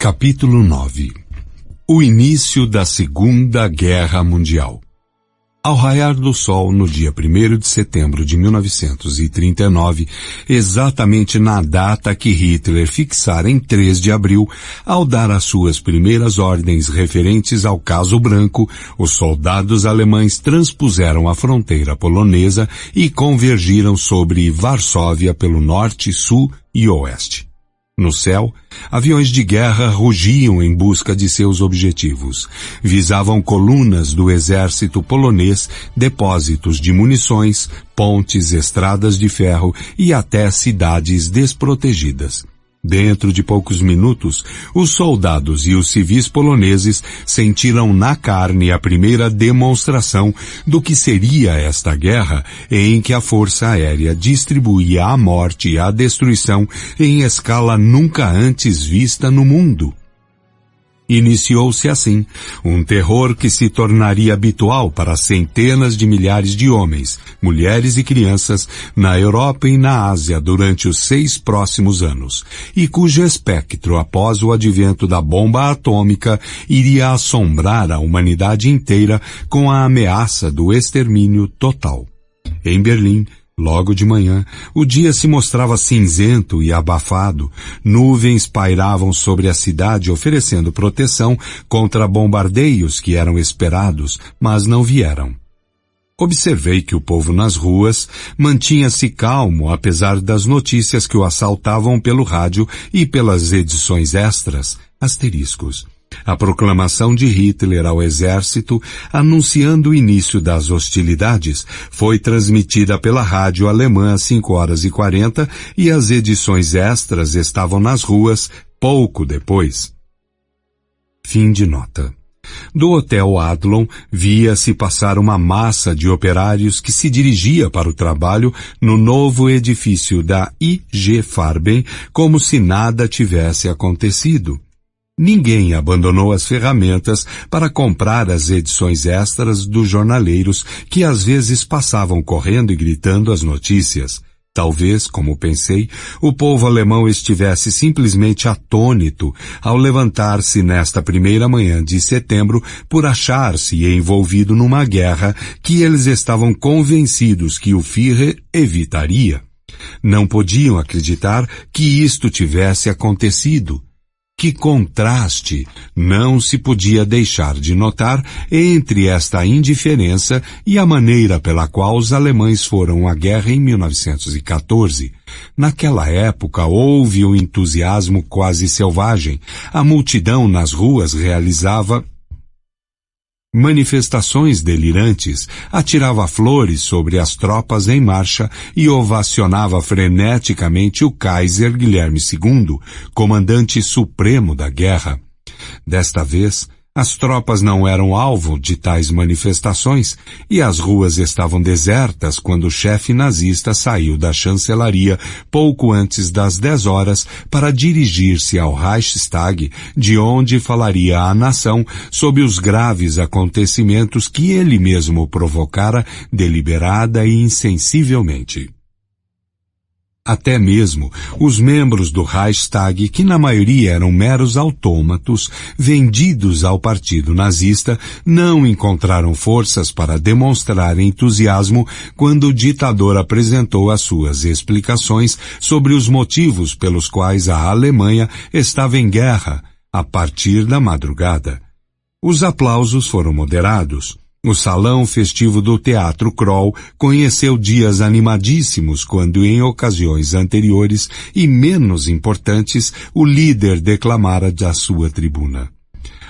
Capítulo 9. O início da Segunda Guerra Mundial. Ao raiar do sol no dia 1º de setembro de 1939, exatamente na data que Hitler fixara em 3 de abril, ao dar as suas primeiras ordens referentes ao caso branco, os soldados alemães transpuseram a fronteira polonesa e convergiram sobre Varsóvia pelo norte, sul e oeste. No céu, aviões de guerra rugiam em busca de seus objetivos. Visavam colunas do exército polonês, depósitos de munições, pontes, estradas de ferro e até cidades desprotegidas. Dentro de poucos minutos, os soldados e os civis poloneses sentiram na carne a primeira demonstração do que seria esta guerra em que a Força Aérea distribuía a morte e a destruição em escala nunca antes vista no mundo. Iniciou-se assim um terror que se tornaria habitual para centenas de milhares de homens, mulheres e crianças na Europa e na Ásia durante os 6 próximos anos, e cujo espectro após o advento da bomba atômica iria assombrar a humanidade inteira com a ameaça do extermínio total. Em Berlim, logo de manhã, o dia se mostrava cinzento e abafado. Nuvens pairavam sobre a cidade oferecendo proteção contra bombardeios que eram esperados, mas não vieram. Observei que o povo nas ruas mantinha-se calmo apesar das notícias que o assaltavam pelo rádio e pelas edições extras, asteriscos. A proclamação de Hitler ao exército, anunciando o início das hostilidades, foi transmitida pela rádio alemã às 5h40 e as edições extras estavam nas ruas pouco depois. Fim de nota. Do Hotel Adlon via-se passar uma massa de operários que se dirigia para o trabalho no novo edifício da IG Farben como se nada tivesse acontecido. Ninguém abandonou as ferramentas para comprar as edições extras dos jornaleiros que às vezes passavam correndo e gritando as notícias. Talvez, como pensei, o povo alemão estivesse simplesmente atônito ao levantar-se nesta primeira manhã de setembro por achar-se envolvido numa guerra que eles estavam convencidos que o Führer evitaria. Não podiam acreditar que isto tivesse acontecido. Que contraste não se podia deixar de notar entre esta indiferença e a maneira pela qual os alemães foram à guerra em 1914. Naquela época houve um entusiasmo quase selvagem. A multidão nas ruas realizava manifestações delirantes, atirava flores sobre as tropas em marcha e ovacionava freneticamente o Kaiser Guilherme II, comandante supremo da guerra. Desta vez, as tropas não eram alvo de tais manifestações e as ruas estavam desertas quando o chefe nazista saiu da chancelaria pouco antes das 10 horas para dirigir-se ao Reichstag, de onde falaria à nação sobre os graves acontecimentos que ele mesmo provocara deliberada e insensivelmente. Até mesmo os membros do Reichstag, que na maioria eram meros autômatos vendidos ao partido nazista, não encontraram forças para demonstrar entusiasmo quando o ditador apresentou as suas explicações sobre os motivos pelos quais a Alemanha estava em guerra a partir da madrugada. Os aplausos foram moderados. O salão festivo do Teatro Kroll conheceu dias animadíssimos quando, em ocasiões anteriores e menos importantes, o líder declamara da sua tribuna.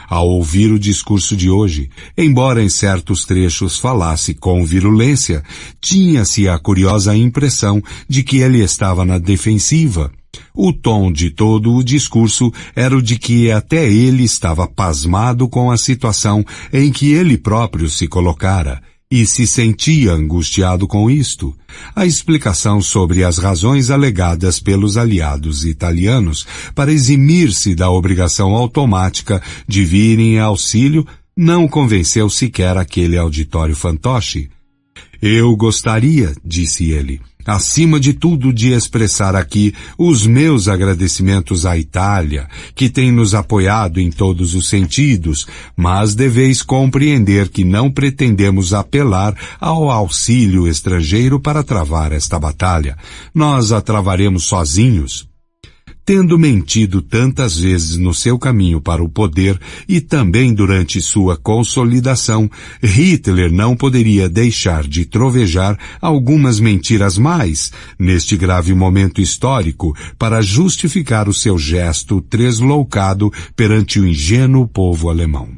Ao ouvir o discurso de hoje, embora em certos trechos falasse com virulência, tinha-se a curiosa impressão de que ele estava na defensiva. O tom de todo o discurso era o de que até ele estava pasmado com a situação em que ele próprio se colocara e se sentia angustiado com isto. A explicação sobre as razões alegadas pelos aliados italianos para eximir-se da obrigação automática de vir em auxílio não convenceu sequer aquele auditório fantoche. Eu gostaria, disse ele, acima de tudo, de expressar aqui os meus agradecimentos à Itália, que tem nos apoiado em todos os sentidos, mas deveis compreender que não pretendemos apelar ao auxílio estrangeiro para travar esta batalha. Nós a travaremos sozinhos. Tendo mentido tantas vezes no seu caminho para o poder e também durante sua consolidação, Hitler não poderia deixar de trovejar algumas mentiras mais, neste grave momento histórico, para justificar o seu gesto tresloucado perante o ingênuo povo alemão.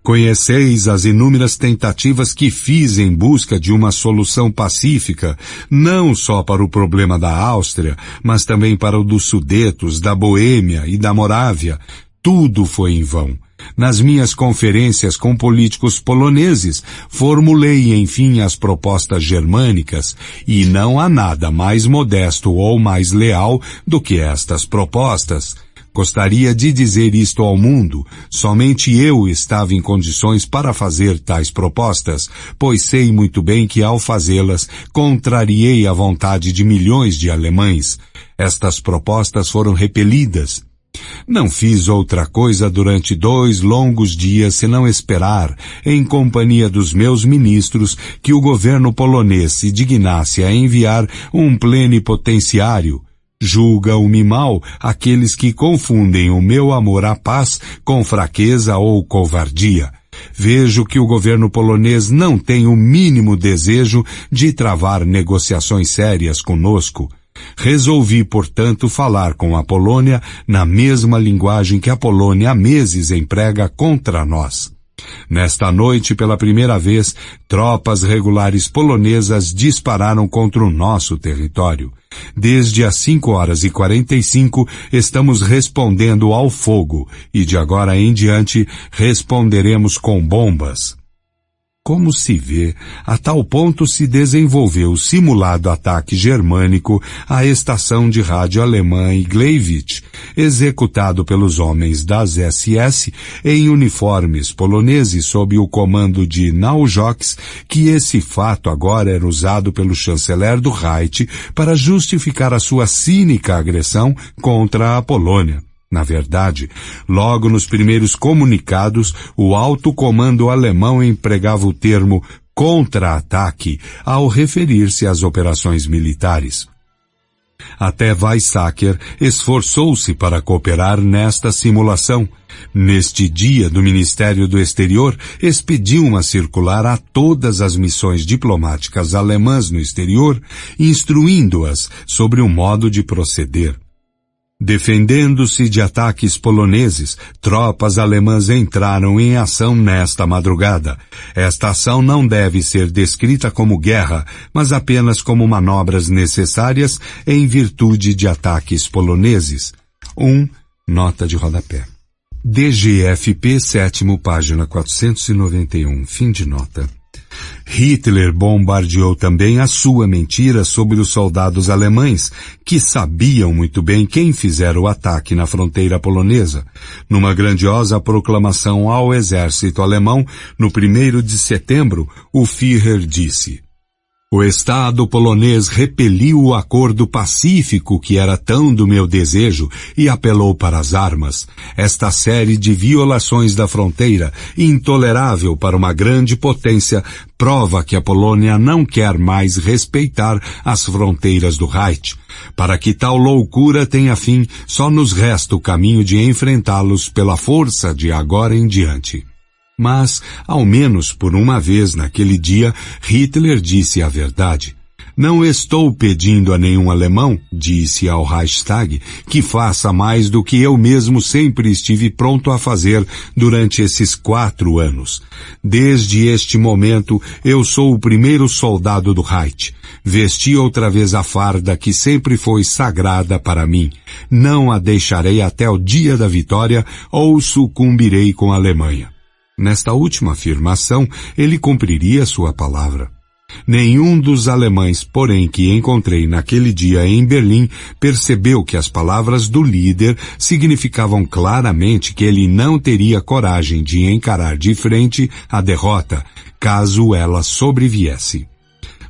Conheceis as inúmeras tentativas que fiz em busca de uma solução pacífica, não só para o problema da Áustria, mas também para o dos Sudetos, da Boêmia e da Morávia. Tudo foi em vão. Nas minhas conferências com políticos poloneses, formulei, enfim, as propostas germânicas, e não há nada mais modesto ou mais leal do que estas propostas. Gostaria de dizer isto ao mundo, somente eu estava em condições para fazer tais propostas, pois sei muito bem que ao fazê-las, contrariei a vontade de milhões de alemães. Estas propostas foram repelidas. Não fiz outra coisa durante 2 longos dias senão esperar, em companhia dos meus ministros, que o governo polonês se dignasse a enviar um plenipotenciário. Julgam-me mal aqueles que confundem o meu amor à paz com fraqueza ou covardia. Vejo que o governo polonês não tem o mínimo desejo de travar negociações sérias conosco. Resolvi, portanto, falar com a Polônia na mesma linguagem que a Polônia há meses emprega contra nós. Nesta noite, pela primeira vez, tropas regulares polonesas dispararam contra o nosso território. Desde as 5h45 estamos respondendo ao fogo e de agora em diante responderemos com bombas. Como se vê, a tal ponto se desenvolveu o simulado ataque germânico à estação de rádio alemã Gleiwitz, executado pelos homens das SS em uniformes poloneses sob o comando de Naujoks, que esse fato agora era usado pelo chanceler do Reich para justificar a sua cínica agressão contra a Polônia. Na verdade, logo nos primeiros comunicados, o alto comando alemão empregava o termo contra-ataque ao referir-se às operações militares. Até Weizsäcker esforçou-se para cooperar nesta simulação. Neste dia do Ministério do Exterior, expediu uma circular a todas as missões diplomáticas alemãs no exterior, instruindo-as sobre o modo de proceder. Defendendo-se de ataques poloneses, tropas alemãs entraram em ação nesta madrugada. Esta ação não deve ser descrita como guerra, mas apenas como manobras necessárias em virtude de ataques poloneses. Nota de rodapé. DGFP 7º, página 491, fim de nota. Hitler bombardeou também a sua mentira sobre os soldados alemães, que sabiam muito bem quem fizera o ataque na fronteira polonesa. Numa grandiosa proclamação ao exército alemão, no 1º de setembro, o Führer disse: "O Estado polonês repeliu o acordo pacífico que era tão do meu desejo e apelou para as armas. Esta série de violações da fronteira, intolerável para uma grande potência, prova que a Polônia não quer mais respeitar as fronteiras do Reich. Para que tal loucura tenha fim, só nos resta o caminho de enfrentá-los pela força de agora em diante." Mas, ao menos por uma vez naquele dia, Hitler disse a verdade. "Não estou pedindo a nenhum alemão", disse ao Reichstag, "que faça mais do que eu mesmo sempre estive pronto a fazer durante esses 4 anos. Desde este momento, eu sou o primeiro soldado do Reich. Vesti outra vez a farda que sempre foi sagrada para mim. Não a deixarei até o dia da vitória ou sucumbirei com a Alemanha." Nesta última afirmação, ele cumpriria sua palavra. Nenhum dos alemães, porém, que encontrei naquele dia em Berlim, percebeu que as palavras do líder significavam claramente que ele não teria coragem de encarar de frente a derrota, caso ela sobreviesse.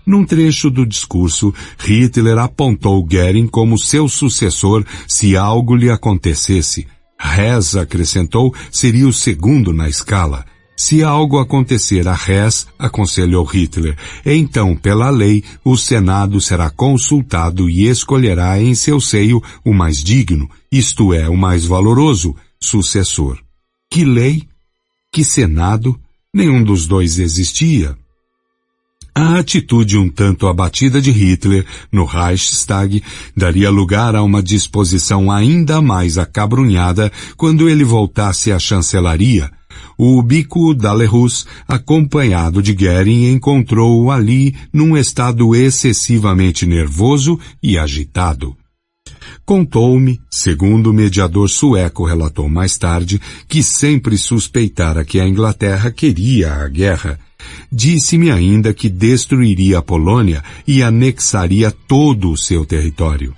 Num trecho do discurso, Hitler apontou Goering como seu sucessor se algo lhe acontecesse. Hess, acrescentou, seria o segundo na escala. Se algo acontecer a Hess, aconselhou Hitler, então, pela lei, o Senado será consultado e escolherá em seu seio o mais digno, isto é, o mais valoroso, sucessor. Que lei? Que Senado? Nenhum dos dois existia. A atitude um tanto abatida de Hitler no Reichstag daria lugar a uma disposição ainda mais acabrunhada quando ele voltasse à chancelaria. O bico Dalerus, acompanhado de Goering, encontrou-o ali num estado excessivamente nervoso e agitado. Contou-me, segundo o mediador sueco relatou mais tarde, que sempre suspeitara que a Inglaterra queria a guerra. Disse-me ainda que destruiria a Polônia e anexaria todo o seu território.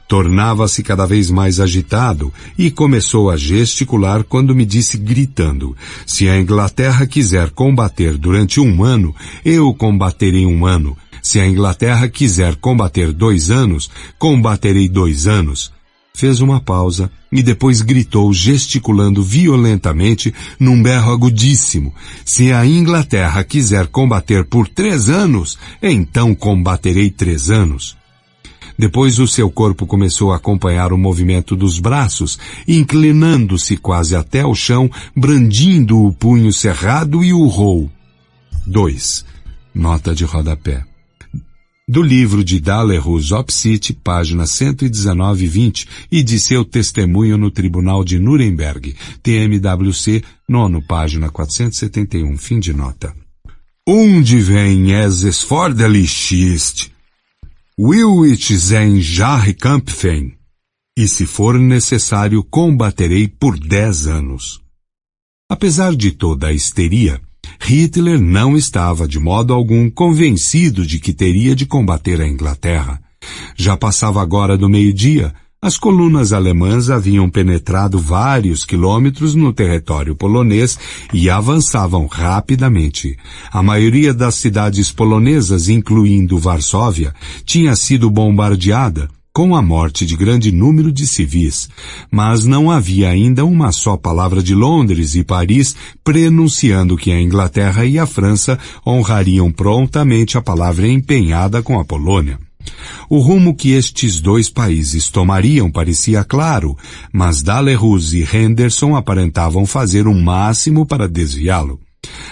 Tornava-se cada vez mais agitado e começou a gesticular quando me disse gritando: se a Inglaterra quiser combater durante 1 ano, eu combaterei 1 ano. Se a Inglaterra quiser combater 2 anos, combaterei 2 anos. Fez uma pausa e depois gritou, gesticulando violentamente, num berro agudíssimo: se a Inglaterra quiser combater por 3 anos, então combaterei 3 anos. Depois o seu corpo começou a acompanhar o movimento dos braços, inclinando-se quase até o chão, brandindo o punho cerrado e urrou. 2. Nota de rodapé. Do livro de Dalerus Opsit, página 119 e 20, e de seu testemunho no Tribunal de Nuremberg, TMWC, 9, página 471, fim de nota. Onde vem es forderlich ist, will ich sein Jahre kämpfen, e se for necessário combaterei por 10 anos. Apesar de toda a histeria, Hitler não estava de modo algum convencido de que teria de combater a Inglaterra. Já passava agora do meio-dia, as colunas alemãs haviam penetrado vários quilômetros no território polonês e avançavam rapidamente. A maioria das cidades polonesas, incluindo Varsóvia, tinha sido bombardeada, com a morte de grande número de civis, mas não havia ainda uma só palavra de Londres e Paris prenunciando que a Inglaterra e a França honrariam prontamente a palavra empenhada com a Polônia. O rumo que estes 2 países tomariam parecia claro, mas Dalerus e Henderson aparentavam fazer o máximo para desviá-lo.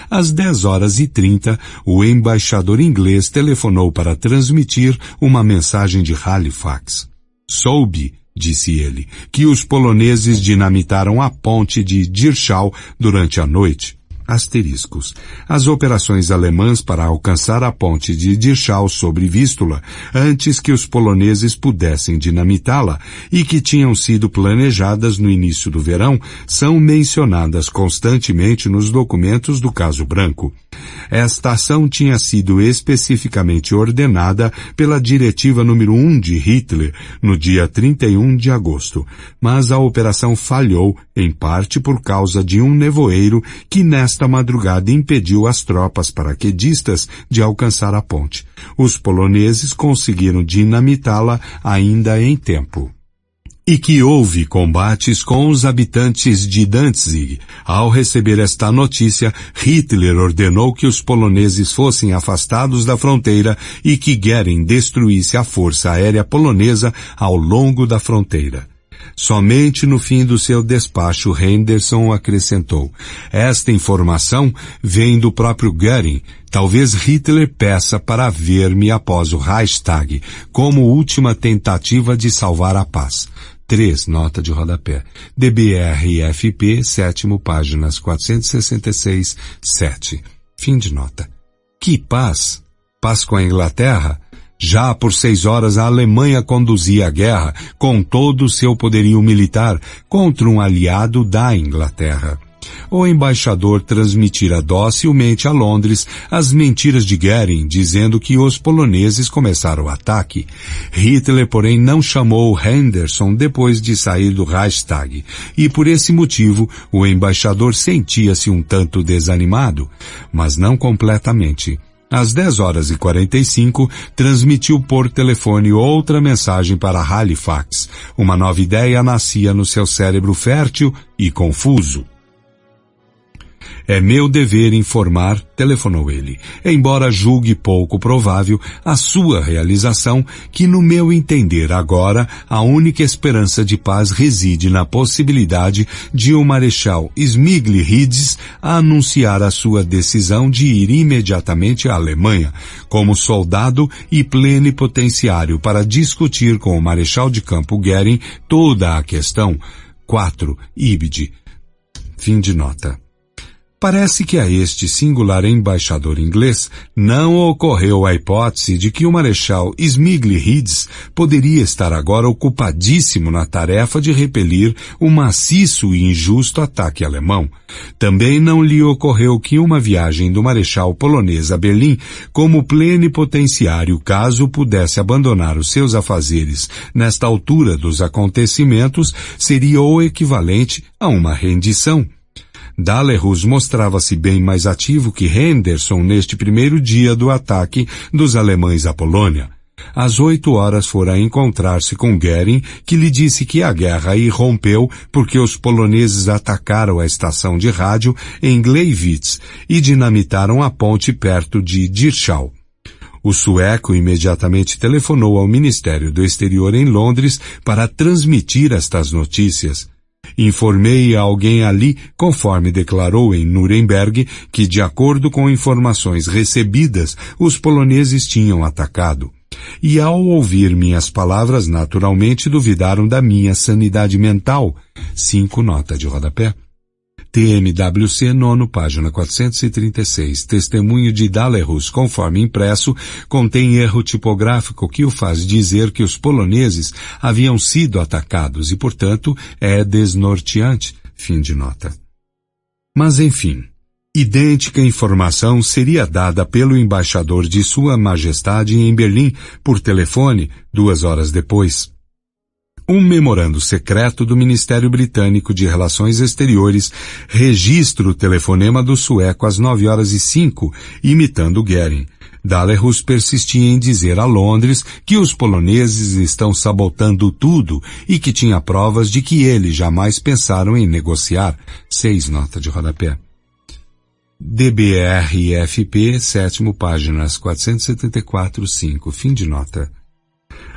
Às 10h30, o embaixador inglês telefonou para transmitir uma mensagem de Halifax. Soube, disse ele, que os poloneses dinamitaram a ponte de Dirschau durante a noite. Asteriscos. As operações alemãs para alcançar a ponte de Dirschau sobre Vístula, antes que os poloneses pudessem dinamitá-la, e que tinham sido planejadas no início do verão, são mencionadas constantemente nos documentos do Caso Branco. Esta ação tinha sido especificamente ordenada pela diretiva número 1 de Hitler, no dia 31 de agosto, mas a operação falhou, em parte por causa de um nevoeiro que nesta madrugada impediu as tropas paraquedistas de alcançar a ponte. Os poloneses conseguiram dinamitá-la ainda em tempo. E que houve combates com os habitantes de Danzig. Ao receber esta notícia, Hitler ordenou que os poloneses fossem afastados da fronteira e que Goering destruísse a força aérea polonesa ao longo da fronteira. Somente no fim do seu despacho, Henderson acrescentou: esta informação vem do próprio Goering. Talvez Hitler peça para ver-me após o Reichstag, como última tentativa de salvar a paz. 3, nota de rodapé. DBRFP, 7º, páginas 466, 7. Fim de nota. Que paz? Paz com a Inglaterra? Já por 6 horas a Alemanha conduzia a guerra, com todo o seu poderio militar, contra um aliado da Inglaterra. O embaixador transmitira docilmente a Londres as mentiras de Goering, dizendo que os poloneses começaram o ataque. Hitler, porém, não chamou Henderson depois de sair do Reichstag, e por esse motivo o embaixador sentia-se um tanto desanimado, mas não completamente. Às 10h45, transmitiu por telefone outra mensagem para Halifax. Uma nova ideia nascia no seu cérebro fértil e confuso. É meu dever informar, telefonou ele, embora julgue pouco provável a sua realização, que no meu entender agora a única esperança de paz reside na possibilidade de o Marechal Smigly-Hiddes anunciar a sua decisão de ir imediatamente à Alemanha, como soldado e plenipotenciário para discutir com o Marechal de Campo Goering toda a questão. 4. Ibid. Fim de nota. Parece que a este singular embaixador inglês não ocorreu a hipótese de que o Marechal Smigly-Hiddes poderia estar agora ocupadíssimo na tarefa de repelir o maciço e injusto ataque alemão. Também não lhe ocorreu que uma viagem do Marechal polonês a Berlim como plenipotenciário, caso pudesse abandonar os seus afazeres nesta altura dos acontecimentos, seria o equivalente a uma rendição. Dalerus mostrava-se bem mais ativo que Henderson neste primeiro dia do ataque dos alemães à Polônia. Às 8h fora encontrar-se com Goering, que lhe disse que a guerra irrompeu porque os poloneses atacaram a estação de rádio em Gleiwitz e dinamitaram a ponte perto de Dirschau. O sueco imediatamente telefonou ao Ministério do Exterior em Londres para transmitir estas notícias. Informei a alguém ali, conforme declarou em Nuremberg, que de acordo com informações recebidas, os poloneses tinham atacado. E ao ouvir minhas palavras, naturalmente duvidaram da minha sanidade mental. 5 nota de rodapé. TMWC 9, página 436. Testemunho de Dalerus, conforme impresso, contém erro tipográfico que o faz dizer que os poloneses haviam sido atacados e, portanto, é desnorteante. Fim de nota. Mas, enfim, idêntica informação seria dada pelo embaixador de Sua Majestade em Berlim por telefone 2 horas depois. Um memorando secreto do Ministério Britânico de Relações Exteriores registra o telefonema do sueco às 9h05, imitando Goering. Dalerus persistia em dizer a Londres que os poloneses estão sabotando tudo e que tinha provas de que eles jamais pensaram em negociar. 6 nota de rodapé. DBRFP, 7º, páginas 474-5, fim de nota.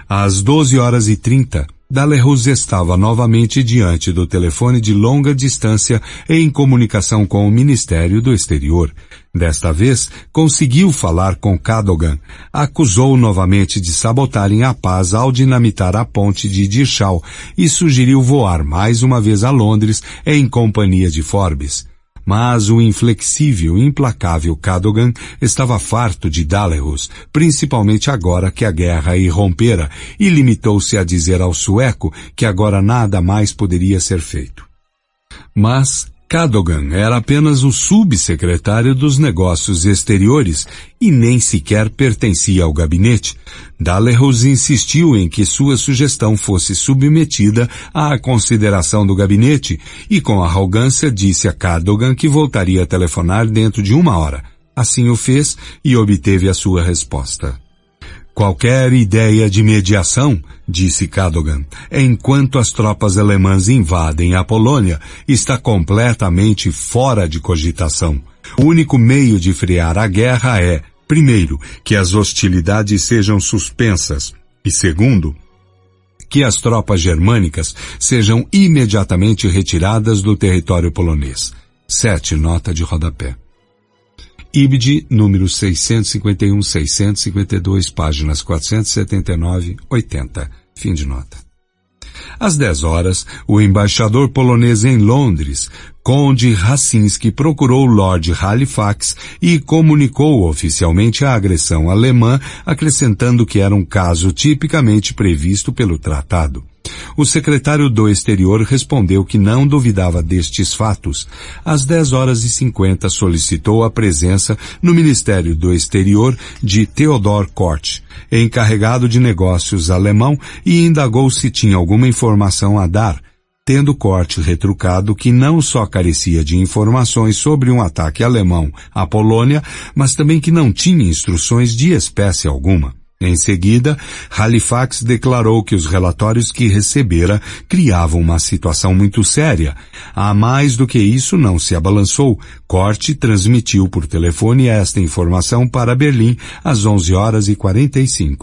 Às 12h30, Dalerus estava novamente diante do telefone de longa distância em comunicação com o Ministério do Exterior. Desta vez, conseguiu falar com Cadogan. Acusou novamente de sabotarem a paz ao dinamitar a ponte de Dirschau e sugeriu voar mais uma vez a Londres em companhia de Forbes. Mas o inflexível e implacável Cadogan estava farto de Dalerus, principalmente agora que a guerra irrompera, e limitou-se a dizer ao sueco que agora nada mais poderia ser feito. Mas Cadogan era apenas o subsecretário dos Negócios Exteriores e nem sequer pertencia ao gabinete. Dalerus insistiu em que sua sugestão fosse submetida à consideração do gabinete e com arrogância disse a Cadogan que voltaria a telefonar dentro de 1 hora. Assim o fez e obteve a sua resposta. Qualquer ideia de mediação, disse Cadogan, enquanto as tropas alemãs invadem a Polônia, está completamente fora de cogitação. O único meio de frear a guerra é, primeiro, que as hostilidades sejam suspensas e, segundo, que as tropas germânicas sejam imediatamente retiradas do território polonês. 7 nota de rodapé. Ibid, número 651-652, páginas 479-80. Fim de nota. Às 10h, o embaixador polonês em Londres, Conde Racinski, procurou Lord Halifax e comunicou oficialmente a agressão alemã, acrescentando que era um caso tipicamente previsto pelo tratado. O secretário do Exterior respondeu que não duvidava destes fatos. Às 10h50 solicitou a presença no Ministério do Exterior de Theodor Kortsch, encarregado de negócios alemão, e indagou se tinha alguma informação a dar. tendo Korte retrucado que não só carecia de informações sobre um ataque alemão à Polônia, mas também que não tinha instruções de espécie alguma. Em seguida, Halifax declarou que os relatórios que recebera criavam uma situação muito séria. A mais do que isso, não se abalançou. Korte transmitiu por telefone esta informação para Berlim às 11h45.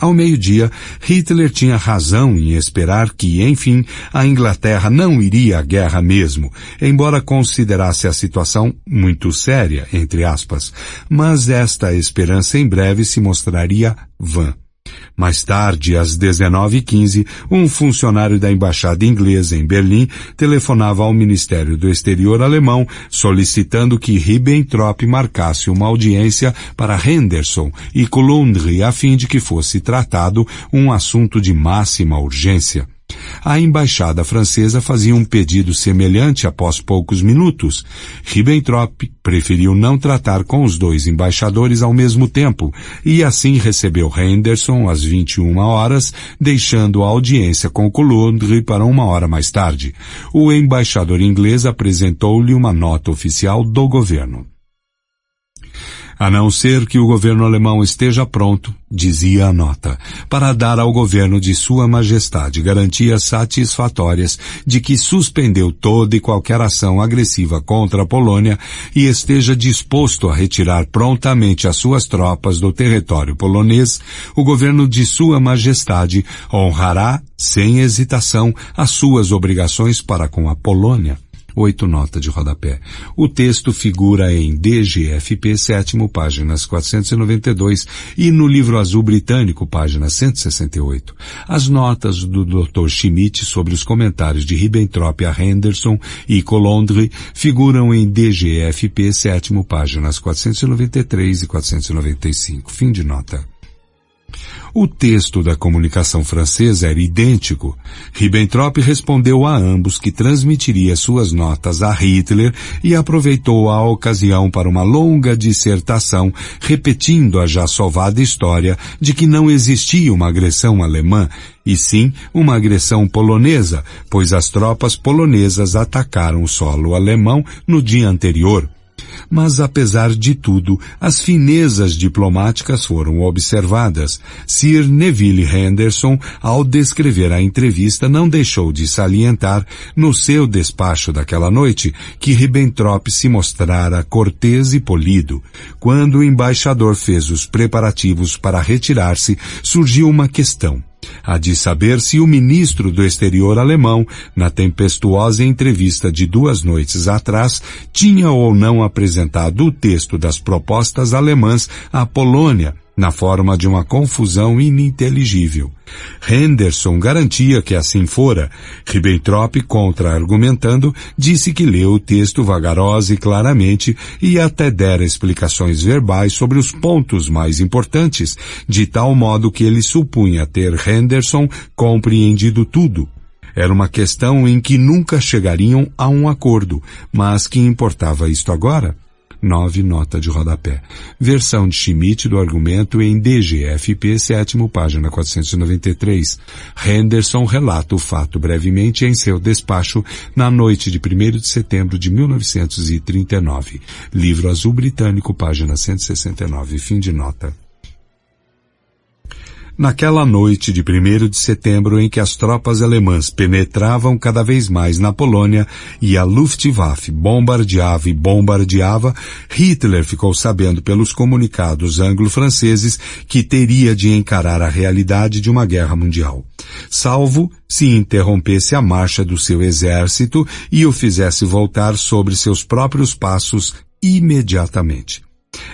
Ao meio-dia, Hitler tinha razão em esperar que, enfim, a Inglaterra não iria à guerra mesmo, embora considerasse a situação muito séria, entre aspas, mas esta esperança em breve se mostraria vã. Mais tarde, às 19h15, um funcionário da embaixada inglesa em Berlim telefonava ao Ministério do Exterior alemão solicitando que Ribbentrop marcasse uma audiência para Henderson e Coulondre a fim de que fosse tratado um assunto de máxima urgência. A embaixada francesa fazia um pedido semelhante após poucos minutos. Ribbentrop preferiu não tratar com os dois embaixadores ao mesmo tempo e assim recebeu Henderson às 21h, deixando a audiência com Coulondre para 1 hora mais tarde. O embaixador inglês apresentou-lhe uma nota oficial do governo. A não ser que o governo alemão esteja pronto, dizia a nota, para dar ao governo de Sua Majestade garantias satisfatórias de que suspendeu toda e qualquer ação agressiva contra a Polônia e esteja disposto a retirar prontamente as suas tropas do território polonês, o governo de Sua Majestade honrará, sem hesitação, as suas obrigações para com a Polônia. 8 nota de rodapé. O texto figura em DGFP 7º, páginas 492 e no Livro Azul Britânico, página 168. As notas do Dr. Schmidt sobre os comentários de Ribbentrop a Henderson e Coulondre figuram em DGFP 7º, páginas 493 e 495. Fim de nota. O texto da comunicação francesa era idêntico. Ribbentrop respondeu a ambos que transmitiria suas notas a Hitler e aproveitou a ocasião para uma longa dissertação, repetindo a já sovada história de que não existia uma agressão alemã, e sim uma agressão polonesa, pois as tropas polonesas atacaram o solo alemão no dia anterior. Mas, apesar de tudo, as finezas diplomáticas foram observadas. Sir Neville Henderson, ao descrever a entrevista, não deixou de salientar, no seu despacho daquela noite, que Ribbentrop se mostrara cortês e polido. Quando o embaixador fez os preparativos para retirar-se, surgiu uma questão. A de saber se o ministro do exterior alemão, na tempestuosa entrevista de 2 noites atrás, tinha ou não apresentado o texto das propostas alemãs à Polônia, na forma de uma confusão ininteligível. Henderson garantia que assim fora. Ribbentrop, contra-argumentando, disse que leu o texto vagarosa e claramente e até dera explicações verbais sobre os pontos mais importantes, de tal modo que ele supunha ter Henderson compreendido tudo. Era uma questão em que nunca chegariam a um acordo, mas que importava isto agora? 9 nota de rodapé. Versão de Schmidt do argumento em DGFP 7º, página 493. Henderson relata o fato brevemente em seu despacho na noite de 1º de setembro de 1939. Livro Azul Britânico, página 169. Fim de nota. Naquela noite de 1º de setembro em que as tropas alemãs penetravam cada vez mais na Polônia e a Luftwaffe bombardeava e bombardeava, Hitler ficou sabendo pelos comunicados anglo-franceses que teria de encarar a realidade de uma guerra mundial, salvo se interrompesse a marcha do seu exército e o fizesse voltar sobre seus próprios passos imediatamente.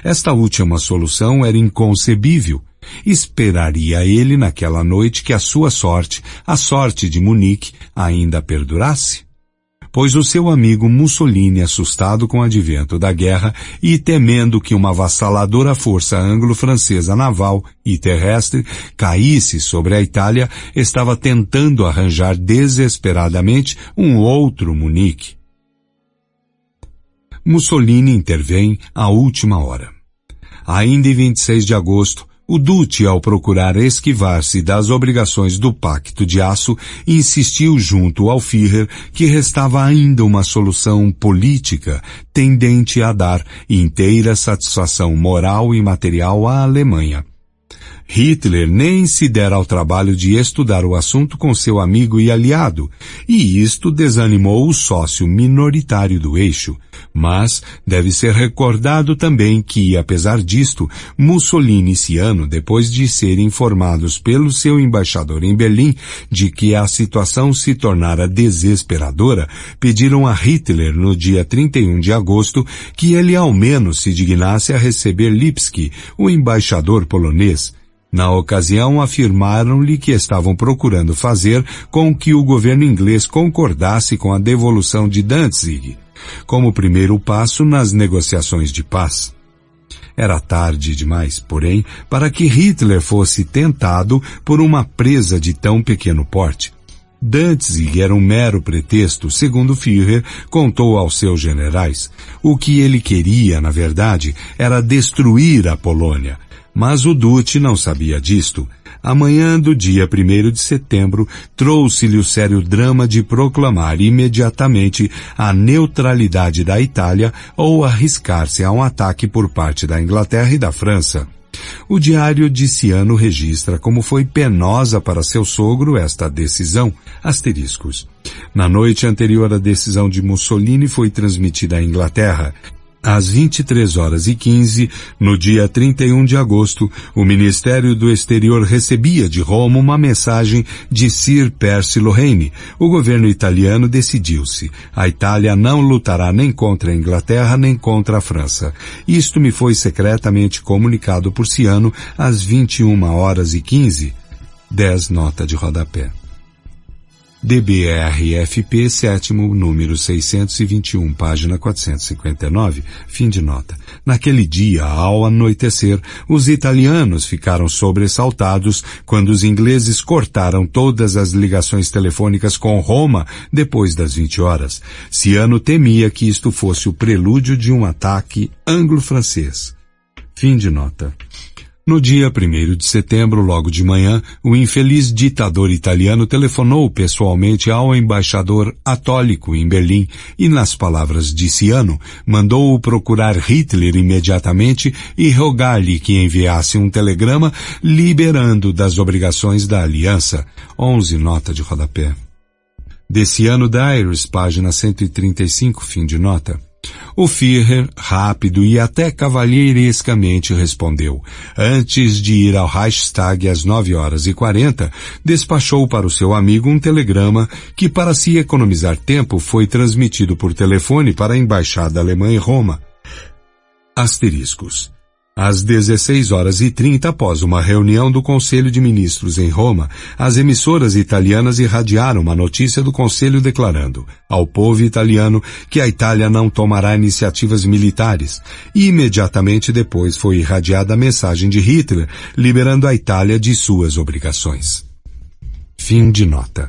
Esta última solução era inconcebível. Esperaria ele naquela noite que a sua sorte, a sorte de Munique, ainda perdurasse? Pois o seu amigo Mussolini, assustado com o advento da guerra e temendo que uma avassaladora força anglo-francesa naval e terrestre caísse sobre a Itália, estava tentando arranjar desesperadamente um outro Munique. Mussolini intervém à última hora. Ainda em 26 de agosto, O Dutti, ao procurar esquivar-se das obrigações do Pacto de Aço, insistiu junto ao Führer que restava ainda uma solução política tendente a dar inteira satisfação moral e material à Alemanha. Hitler nem se dera ao trabalho de estudar o assunto com seu amigo e aliado, e isto desanimou o sócio minoritário do eixo. Mas deve ser recordado também que, apesar disto, Mussolini e Ciano, depois de serem informados pelo seu embaixador em Berlim de que a situação se tornara desesperadora, pediram a Hitler no dia 31 de agosto que ele ao menos se dignasse a receber Lipski, o embaixador polonês. Na ocasião, afirmaram-lhe que estavam procurando fazer com que o governo inglês concordasse com a devolução de Danzig, como primeiro passo nas negociações de paz. Era tarde demais, porém, para que Hitler fosse tentado por uma presa de tão pequeno porte. Danzig era um mero pretexto, segundo Führer contou aos seus generais. O que ele queria, na verdade, era destruir a Polônia. Mas o Dutti não sabia disto. A manhã do dia 1º de setembro trouxe-lhe o sério drama de proclamar imediatamente a neutralidade da Itália ou arriscar-se a um ataque por parte da Inglaterra e da França. O diário de Ciano registra como foi penosa para seu sogro esta decisão. Asteriscos. Na noite anterior à decisão de Mussolini foi transmitida à Inglaterra. Às 23h15, no dia 31 de agosto, o Ministério do Exterior recebia de Roma uma mensagem de Sir Percy Lorraine. O governo italiano decidiu-se. A Itália não lutará nem contra a Inglaterra nem contra a França. Isto me foi secretamente comunicado por Ciano às 21h15. 10 nota de rodapé. DBRFP 7º, número 621, página 459, fim de nota. Naquele dia, ao anoitecer, os italianos ficaram sobressaltados quando os ingleses cortaram todas as ligações telefônicas com Roma depois das 20 horas. Ciano temia que isto fosse o prelúdio de um ataque anglo-francês. Fim de nota. No dia 1º de setembro, logo de manhã, o infeliz ditador italiano telefonou pessoalmente ao embaixador Atólico em Berlim e, nas palavras de Ciano, mandou-o procurar Hitler imediatamente e rogar-lhe que enviasse um telegrama liberando das obrigações da aliança. 11 nota de rodapé. De Ciano Diaries, página 135, fim de nota. O Führer, rápido e até cavalheirescamente, respondeu. Antes de ir ao Reichstag às 9h40, despachou para o seu amigo um telegrama que, para se economizar tempo, foi transmitido por telefone para a embaixada alemã em Roma. Asteriscos. Às 16h30, após uma reunião do Conselho de Ministros em Roma, as emissoras italianas irradiaram uma notícia do Conselho declarando ao povo italiano que a Itália não tomará iniciativas militares. E imediatamente depois foi irradiada a mensagem de Hitler, liberando a Itália de suas obrigações. Fim de nota.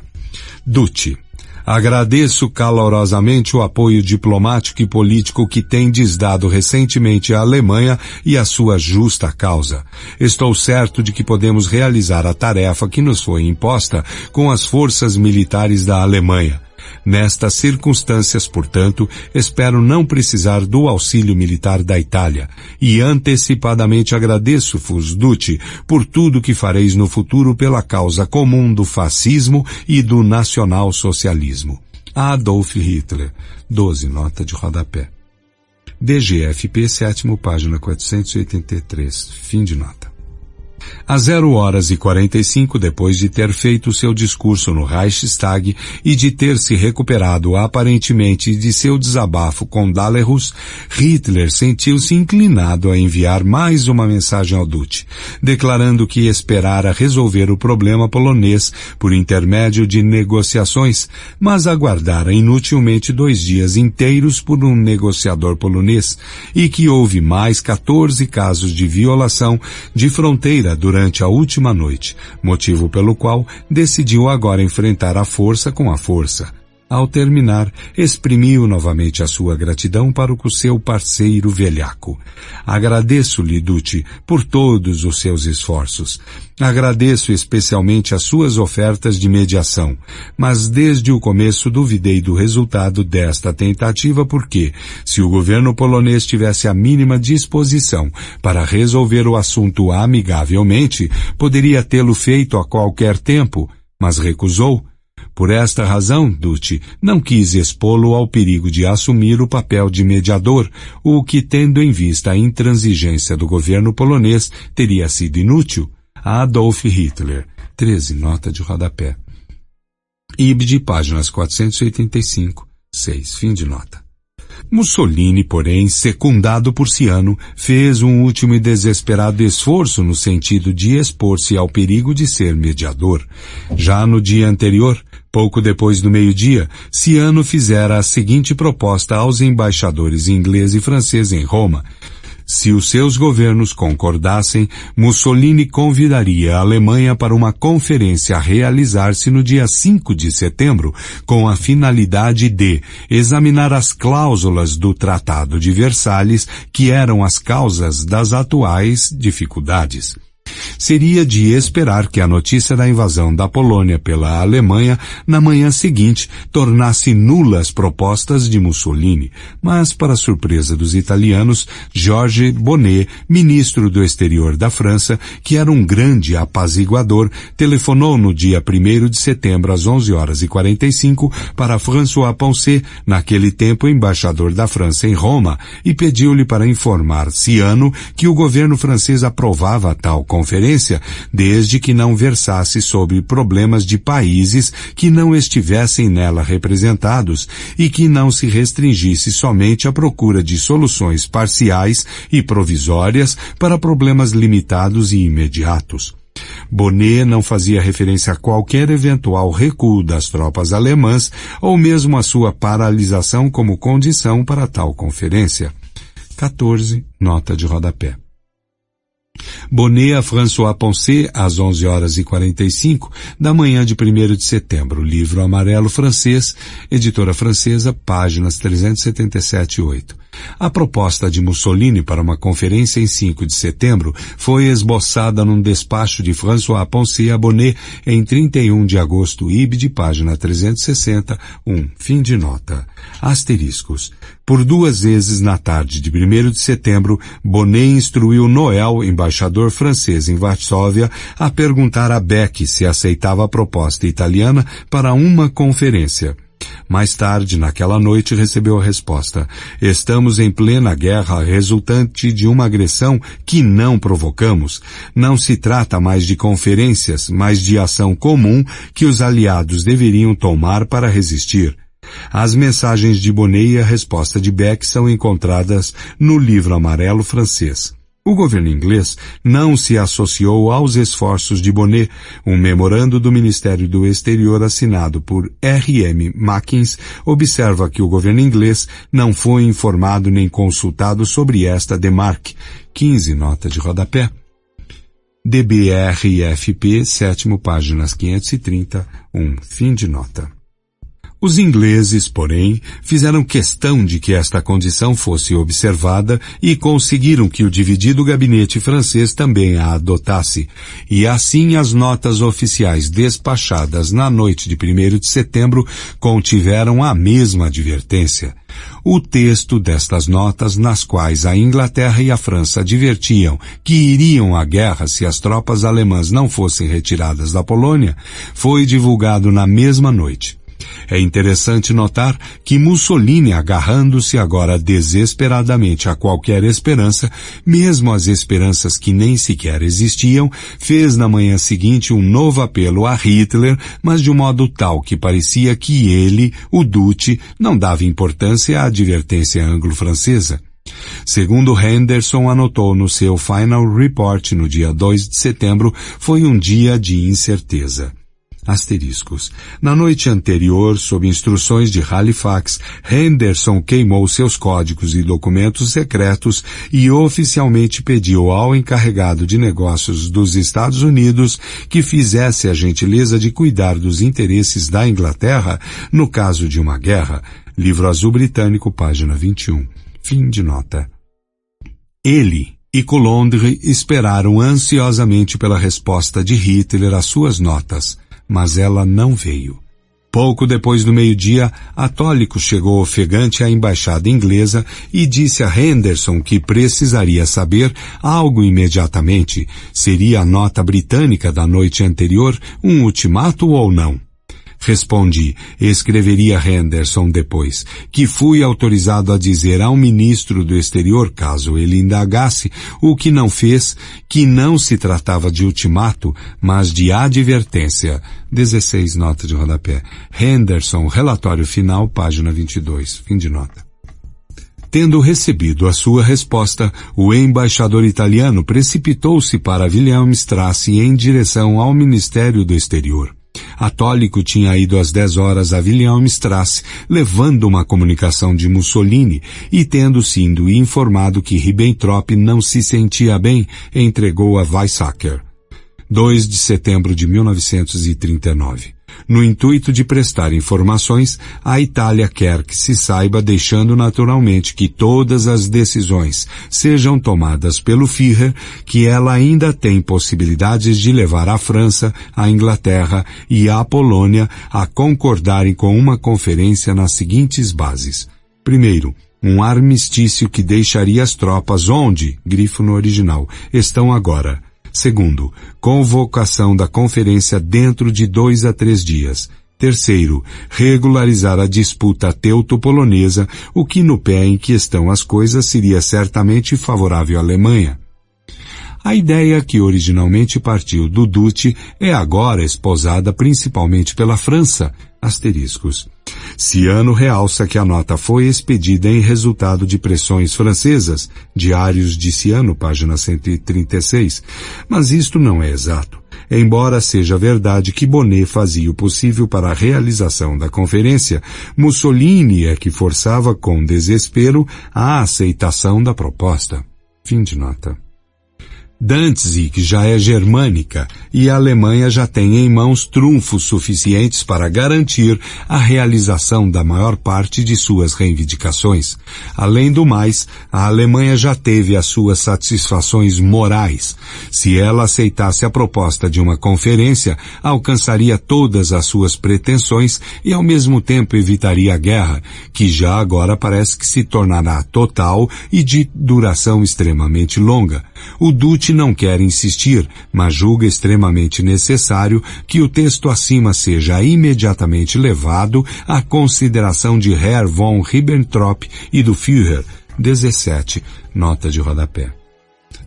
Dutti. Agradeço calorosamente o apoio diplomático e político que tendes dado recentemente à Alemanha e à sua justa causa. Estou certo de que podemos realizar a tarefa que nos foi imposta com as forças militares da Alemanha. Nestas circunstâncias, portanto, espero não precisar do auxílio militar da Itália e antecipadamente agradeço-vos, Dutti, por tudo que fareis no futuro pela causa comum do fascismo e do nacional-socialismo. Adolf Hitler. 12 nota de rodapé. DGFP 7º, página 483, fim de nota. Às 0h45, depois de ter feito seu discurso no Reichstag e de ter se recuperado aparentemente de seu desabafo com Dalerus, Hitler sentiu-se inclinado a enviar mais uma mensagem ao Dutti, declarando que esperara resolver o problema polonês por intermédio de negociações, mas aguardara inutilmente 2 dias inteiros por um negociador polonês e que houve mais 14 casos de violação de fronteira durante a última noite, motivo pelo qual decidiu agora enfrentar a força com a força. Ao terminar, exprimiu novamente a sua gratidão para o seu parceiro velhaco. Agradeço-lhe, Duce, por todos os seus esforços. Agradeço especialmente as suas ofertas de mediação, mas desde o começo duvidei do resultado desta tentativa porque, se o governo polonês tivesse a mínima disposição para resolver o assunto amigavelmente, poderia tê-lo feito a qualquer tempo, mas recusou. Por esta razão, Duce não quis expô-lo ao perigo de assumir o papel de mediador, o que, tendo em vista a intransigência do governo polonês, teria sido inútil. Adolf Hitler. 13, nota de rodapé. Ibid, páginas 485, 6, fim de nota. Mussolini, porém, secundado por Ciano, fez um último e desesperado esforço no sentido de expor-se ao perigo de ser mediador. Já no dia anterior, pouco depois do meio-dia, Ciano fizera a seguinte proposta aos embaixadores inglês e francês em Roma. Se os seus governos concordassem, Mussolini convidaria a Alemanha para uma conferência a realizar-se no dia 5 de setembro, com a finalidade de examinar as cláusulas do Tratado de Versalhes, que eram as causas das atuais dificuldades. Seria de esperar que a notícia da invasão da Polônia pela Alemanha na manhã seguinte tornasse nulas propostas de Mussolini, mas, para surpresa dos italianos, Georges Bonnet, ministro do exterior da França, que era um grande apaziguador, telefonou no dia 1º de setembro às 11h45 para François Poncet, naquele tempo embaixador da França em Roma, e pediu-lhe para informar Ciano que o governo francês aprovava tal conferência, desde que não versasse sobre problemas de países que não estivessem nela representados e que não se restringisse somente à procura de soluções parciais e provisórias para problemas limitados e imediatos. Bonnet não fazia referência a qualquer eventual recuo das tropas alemãs ou mesmo a sua paralisação como condição para tal conferência. 14, nota de rodapé. Bonnet a François Poncet, às 11h45 da manhã de 1º de setembro, livro amarelo francês, editora francesa, páginas 377 e 8. A proposta de Mussolini para uma conferência em 5 de setembro foi esboçada num despacho de François Poncet a Bonnet em 31 de agosto, Ibid, página 360, fim de nota. Asteriscos. Por 2 vezes na tarde de 1º de setembro, Bonnet instruiu Noël, embaixador francês em Varsóvia, a perguntar a Beck se aceitava a proposta italiana para uma conferência. Mais tarde, naquela noite, recebeu a resposta: estamos em plena guerra resultante de uma agressão que não provocamos. Não se trata mais de conferências, mas de ação comum que os aliados deveriam tomar para resistir. As mensagens de Bonnet e a resposta de Beck são encontradas no livro amarelo francês. O governo inglês não se associou aos esforços de Bonnet. Um memorando do Ministério do Exterior assinado por R.M. Mackenzie observa que o governo inglês não foi informado nem consultado sobre esta demarque. 15, nota de rodapé. DBRFP, 7º, páginas 530, fim de nota. Os ingleses, porém, fizeram questão de que esta condição fosse observada e conseguiram que o dividido gabinete francês também a adotasse. E assim as notas oficiais despachadas na noite de 1º de setembro contiveram a mesma advertência. O texto destas notas, nas quais a Inglaterra e a França advertiam que iriam à guerra se as tropas alemãs não fossem retiradas da Polônia, foi divulgado na mesma noite. É interessante notar que Mussolini, agarrando-se agora desesperadamente a qualquer esperança, mesmo as esperanças que nem sequer existiam, fez na manhã seguinte um novo apelo a Hitler, mas de um modo tal que parecia que ele, o Duce, não dava importância à advertência anglo-francesa. Segundo Henderson anotou no seu Final Report no dia 2 de setembro, foi um dia de incerteza. Asteriscos. Na noite anterior, sob instruções de Halifax, Henderson queimou seus códigos e documentos secretos e oficialmente pediu ao encarregado de negócios dos Estados Unidos que fizesse a gentileza de cuidar dos interesses da Inglaterra no caso de uma guerra. Livro Azul Britânico, página 21. Fim de nota. Ele e Coulondre esperaram ansiosamente pela resposta de Hitler às suas notas, mas ela não veio. Pouco depois do meio-dia, Atólico chegou ofegante à embaixada inglesa e disse a Henderson que precisaria saber algo imediatamente. Seria a nota britânica da noite anterior um ultimato ou não? Respondi, escreveria Henderson depois, que fui autorizado a dizer ao ministro do exterior, caso ele indagasse, o que não fez, que não se tratava de ultimato, mas de advertência. 16, nota de rodapé. Henderson, relatório final, página 22. Fim de nota. Tendo recebido a sua resposta, o embaixador italiano precipitou-se para Wilhelmstrasse em direção ao Ministério do Exterior. Atólico tinha ido às 10 horas a Wilhelmstrasse, levando uma comunicação de Mussolini e, tendo sido informado que Ribbentrop não se sentia bem, entregou a Weizsäcker. 2 de setembro de 1939. No intuito de prestar informações, a Itália quer que se saiba, deixando naturalmente que todas as decisões sejam tomadas pelo Führer, que ela ainda tem possibilidades de levar a França, a Inglaterra e a Polônia a concordarem com uma conferência nas seguintes bases. Primeiro, um armistício que deixaria as tropas onde, grifo no original, estão agora. Segundo, convocação da conferência dentro de 2 a 3 dias. Terceiro, regularizar a disputa teuto-polonesa, o que no pé em que estão as coisas seria certamente favorável à Alemanha. A ideia que originalmente partiu do Duce é agora esposada principalmente pela França. Asteriscos. Ciano realça que a nota foi expedida em resultado de pressões francesas, Diários de Ciano, página 136, mas isto não é exato. Embora seja verdade que Bonnet fazia o possível para a realização da conferência, Mussolini é que forçava com desespero a aceitação da proposta. Fim de nota. Danzig já é germânica e a Alemanha já tem em mãos trunfos suficientes para garantir a realização da maior parte de suas reivindicações. Além do mais, a Alemanha já teve as suas satisfações morais. Se ela aceitasse a proposta de uma conferência, alcançaria todas as suas pretensões e ao mesmo tempo evitaria a guerra, que já agora parece que se tornará total e de duração extremamente longa. O Duce não quer insistir, mas julga extremamente necessário que o texto acima seja imediatamente levado à consideração de Herr von Ribbentrop e do Führer. 17, nota de rodapé.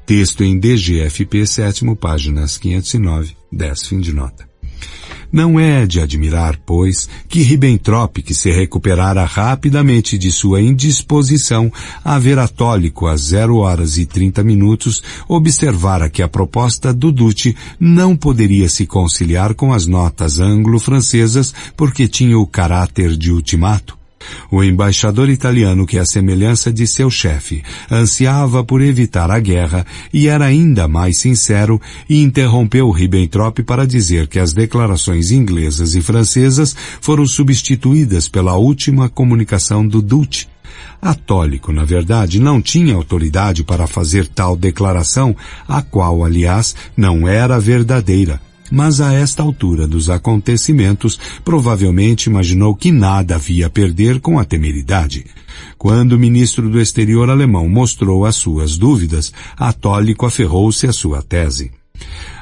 Texto em DGFP 7, páginas 509, 10, fim de nota. Não é de admirar, pois, que Ribbentrop, que se recuperara rapidamente de sua indisposição a ver Atólico às 0 horas e 30 minutos, observara que a proposta do Duce não poderia se conciliar com as notas anglo-francesas porque tinha o caráter de ultimato. O embaixador italiano, que à semelhança de seu chefe, ansiava por evitar a guerra e era ainda mais sincero, e interrompeu Ribbentrop para dizer que as declarações inglesas e francesas foram substituídas pela última comunicação do Duce. Atólico, na verdade, não tinha autoridade para fazer tal declaração, a qual, aliás, não era verdadeira. Mas a esta altura dos acontecimentos, provavelmente imaginou que nada havia a perder com a temeridade. Quando o ministro do exterior alemão mostrou as suas dúvidas, Atólico aferrou-se à sua tese.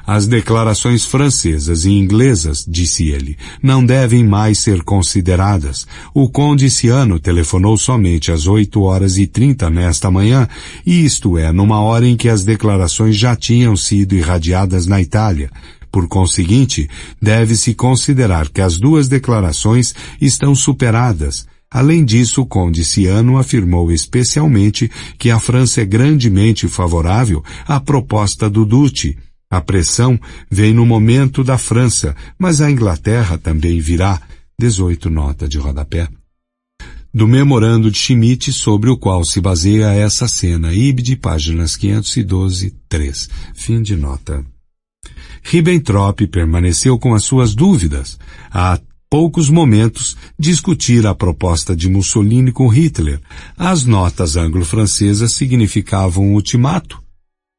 As declarações francesas e inglesas, disse ele, não devem mais ser consideradas. O conde Ciano telefonou somente às 8h30 nesta manhã, e isto é, numa hora em que as declarações já tinham sido irradiadas na Itália. Por conseguinte, deve-se considerar que as duas declarações estão superadas. Além disso, o conde Ciano afirmou especialmente que a França é grandemente favorável à proposta do Duce. A pressão vem no momento da França, mas a Inglaterra também virá. 18 nota de rodapé. Do memorando de Schmidt sobre o qual se baseia essa cena, Ibid, páginas 512-3. Fim de nota. Ribbentrop permaneceu com as suas dúvidas. Há poucos momentos discutir a proposta de Mussolini com Hitler. As notas anglo-francesas significavam um ultimato.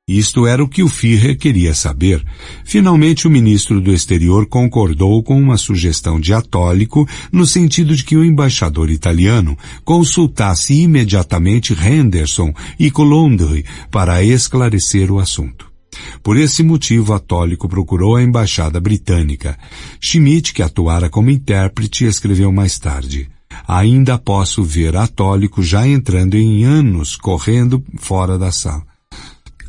Isto era o que o Führer queria saber. Finalmente, o ministro do Exterior concordou com uma sugestão de Atólico no sentido de que o embaixador italiano consultasse imediatamente Henderson e Coulondre para esclarecer o assunto. Por esse motivo, Atólico procurou a embaixada britânica. Schmidt, que atuara como intérprete, escreveu mais tarde: ainda posso ver Atólico já entrando em anos correndo fora da sala.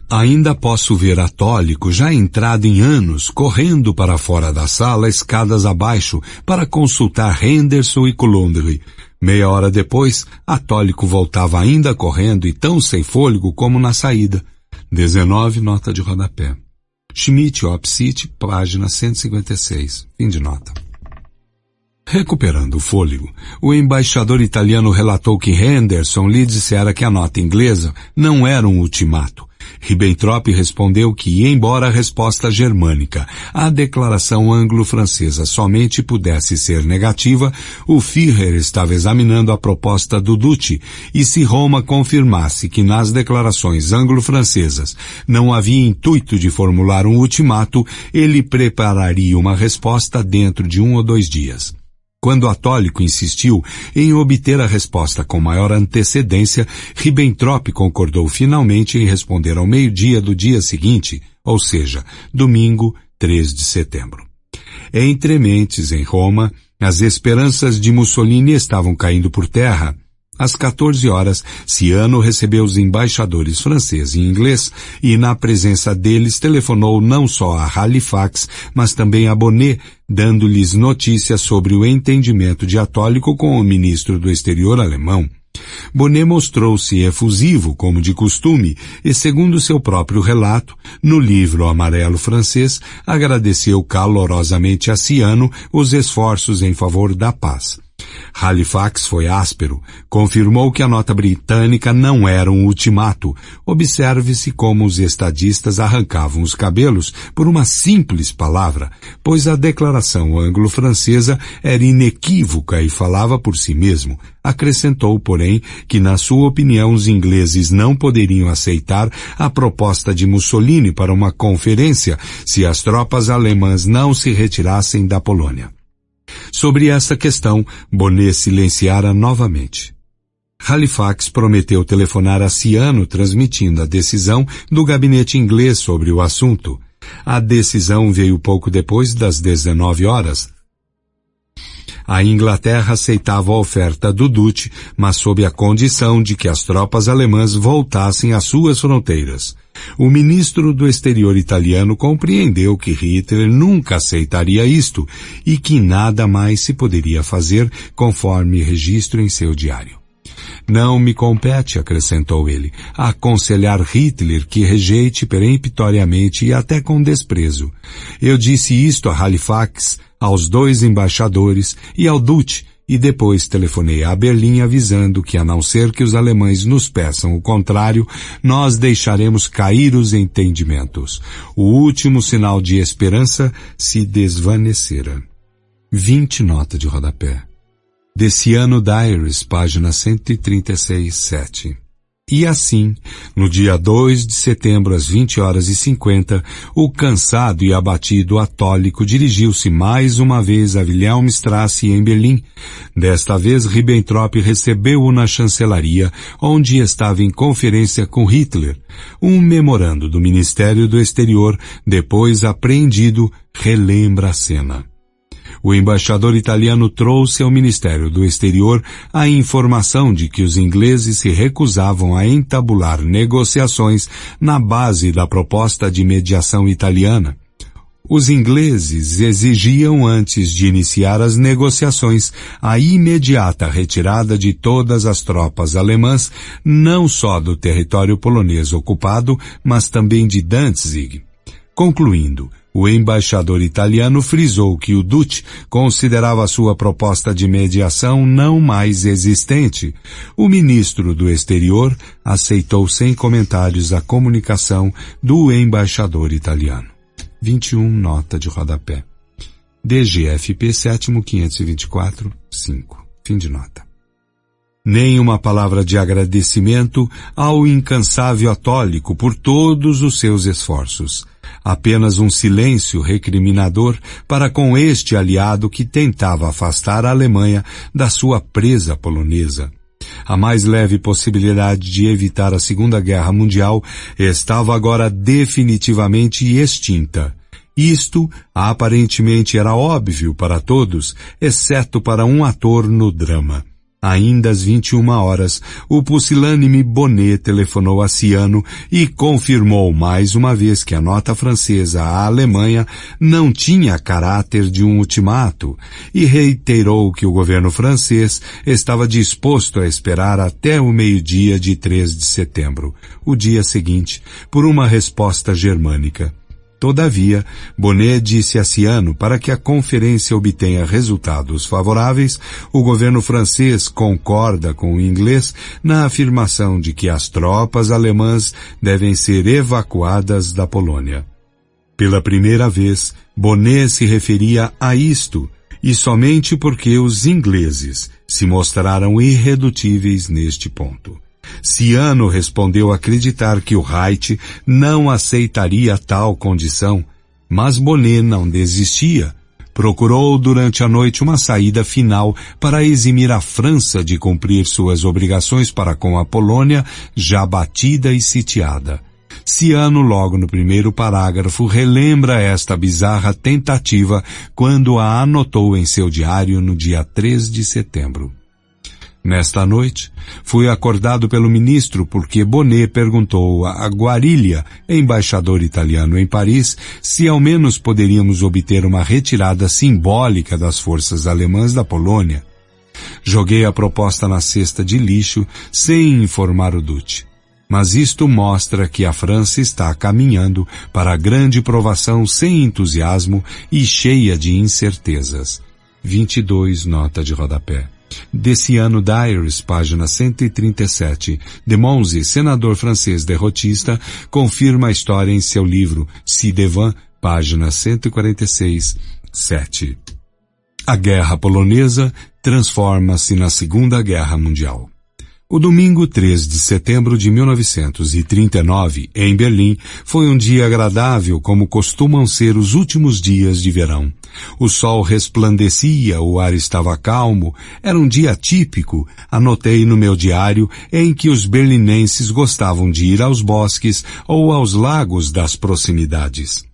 Ainda posso ver Atólico, já entrado em anos, correndo para fora da sala, escadas abaixo, para consultar Henderson e Coulondre. Meia hora depois, Atólico voltava ainda correndo e tão sem fôlego como na saída. 19, nota de rodapé. Schmidt, Opsit, página 156. Fim de nota. Recuperando o fôlego, o embaixador italiano relatou que Henderson lhe dissera que a nota inglesa não era um ultimato. Ribbentrop respondeu que, embora a resposta germânica à declaração anglo-francesa somente pudesse ser negativa, o Führer estava examinando a proposta do Duce, e se Roma confirmasse que nas declarações anglo-francesas não havia intuito de formular um ultimato, ele prepararia uma resposta dentro de 1 ou 2 dias. Quando Atólico insistiu em obter a resposta com maior antecedência, Ribbentrop concordou finalmente em responder ao meio-dia do dia seguinte, ou seja, domingo, 3 de setembro. Entre mentes, em Roma, as esperanças de Mussolini estavam caindo por terra. Às 14 horas, Ciano recebeu os embaixadores francês e inglês e, na presença deles, telefonou não só a Halifax, mas também a Bonnet, dando-lhes notícias sobre o entendimento de Atólico com o ministro do Exterior alemão. Bonnet mostrou-se efusivo, como de costume, e, segundo seu próprio relato, no livro amarelo francês, agradeceu calorosamente a Ciano os esforços em favor da paz. Halifax foi áspero, confirmou que a nota britânica não era um ultimato. Observe-se como os estadistas arrancavam os cabelos por uma simples palavra, pois a declaração anglo-francesa era inequívoca e falava por si mesmo. Acrescentou, porém, que na sua opinião os ingleses não poderiam aceitar a proposta de Mussolini para uma conferência se as tropas alemãs não se retirassem da Polônia. Sobre essa questão, Bonnet silenciara novamente. Halifax prometeu telefonar a Ciano transmitindo a decisão do gabinete inglês sobre o assunto. A decisão veio pouco depois das 19 horas. A Inglaterra aceitava a oferta do Duce, mas sob a condição de que as tropas alemãs voltassem às suas fronteiras. O ministro do Exterior italiano compreendeu que Hitler nunca aceitaria isto e que nada mais se poderia fazer, conforme registro em seu diário. Não me compete, acrescentou ele, aconselhar Hitler que rejeite peremptoriamente e até com desprezo. Eu disse isto a Halifax, aos 2 embaixadores e ao Duce, e depois telefonei a Berlim avisando que, a não ser que os alemães nos peçam o contrário, nós deixaremos cair os entendimentos. O último sinal de esperança se desvanecera. 20 nota de rodapé. De Ciano Diaries, página 136-7. E assim, no dia 2 de setembro, às 20h50, o cansado e abatido Atólico dirigiu-se mais uma vez a Wilhelmstrasse em Berlim. Desta vez, Ribbentrop recebeu-o na chancelaria, onde estava em conferência com Hitler. Um memorando do Ministério do Exterior, depois apreendido, relembra a cena. O embaixador italiano trouxe ao Ministério do Exterior a informação de que os ingleses se recusavam a entabular negociações na base da proposta de mediação italiana. Os ingleses exigiam, antes de iniciar as negociações, a imediata retirada de todas as tropas alemãs, não só do território polonês ocupado, mas também de Danzig. Concluindo, o embaixador italiano frisou que o Duce considerava sua proposta de mediação não mais existente. O ministro do Exterior aceitou sem comentários a comunicação do embaixador italiano. 21, nota de rodapé. DGFP 7º 524, 5. Fim de nota. Nem uma palavra de agradecimento ao incansável atólico por todos os seus esforços. Apenas um silêncio recriminador para com este aliado que tentava afastar a Alemanha da sua presa polonesa. A mais leve possibilidade de evitar a Segunda Guerra Mundial estava agora definitivamente extinta. Isto aparentemente era óbvio para todos, exceto para um ator no drama. Ainda às 21 horas, o pusilânime Bonnet telefonou a Ciano e confirmou mais uma vez que a nota francesa à Alemanha não tinha caráter de um ultimato e reiterou que o governo francês estava disposto a esperar até o meio-dia de 3 de setembro, o dia seguinte, por uma resposta germânica. Todavia, Bonnet disse a Ciano para que a conferência obtenha resultados favoráveis, o governo francês concorda com o inglês na afirmação de que as tropas alemãs devem ser evacuadas da Polônia. Pela primeira vez, Bonnet se referia a isto, e somente porque os ingleses se mostraram irredutíveis neste ponto. Ciano respondeu acreditar que o Reich não aceitaria tal condição, mas Bonnet não desistia. Procurou durante a noite uma saída final para eximir a França de cumprir suas obrigações para com a Polônia, já batida e sitiada. Ciano, logo no primeiro parágrafo, relembra esta bizarra tentativa quando a anotou em seu diário no dia 3 de setembro. Nesta noite, fui acordado pelo ministro porque Bonnet perguntou a Guarilha, embaixador italiano em Paris, se ao menos poderíamos obter uma retirada simbólica das forças alemãs da Polônia. Joguei a proposta na cesta de lixo sem informar o Duce. Mas isto mostra que a França está caminhando para a grande provação sem entusiasmo e cheia de incertezas. 22, nota de rodapé. Deciano Diaries, página 137. De Monzy, senador francês derrotista, confirma a história em seu livro Ci-Devant, página 146, 7. A Guerra Polonesa transforma-se na Segunda Guerra Mundial. O domingo 3 de setembro de 1939, em Berlim, foi um dia agradável como costumam ser os últimos dias de verão. O sol resplandecia, o ar estava calmo, era um dia típico, anotei no meu diário, em que os berlinenses gostavam de ir aos bosques ou aos lagos das proximidades.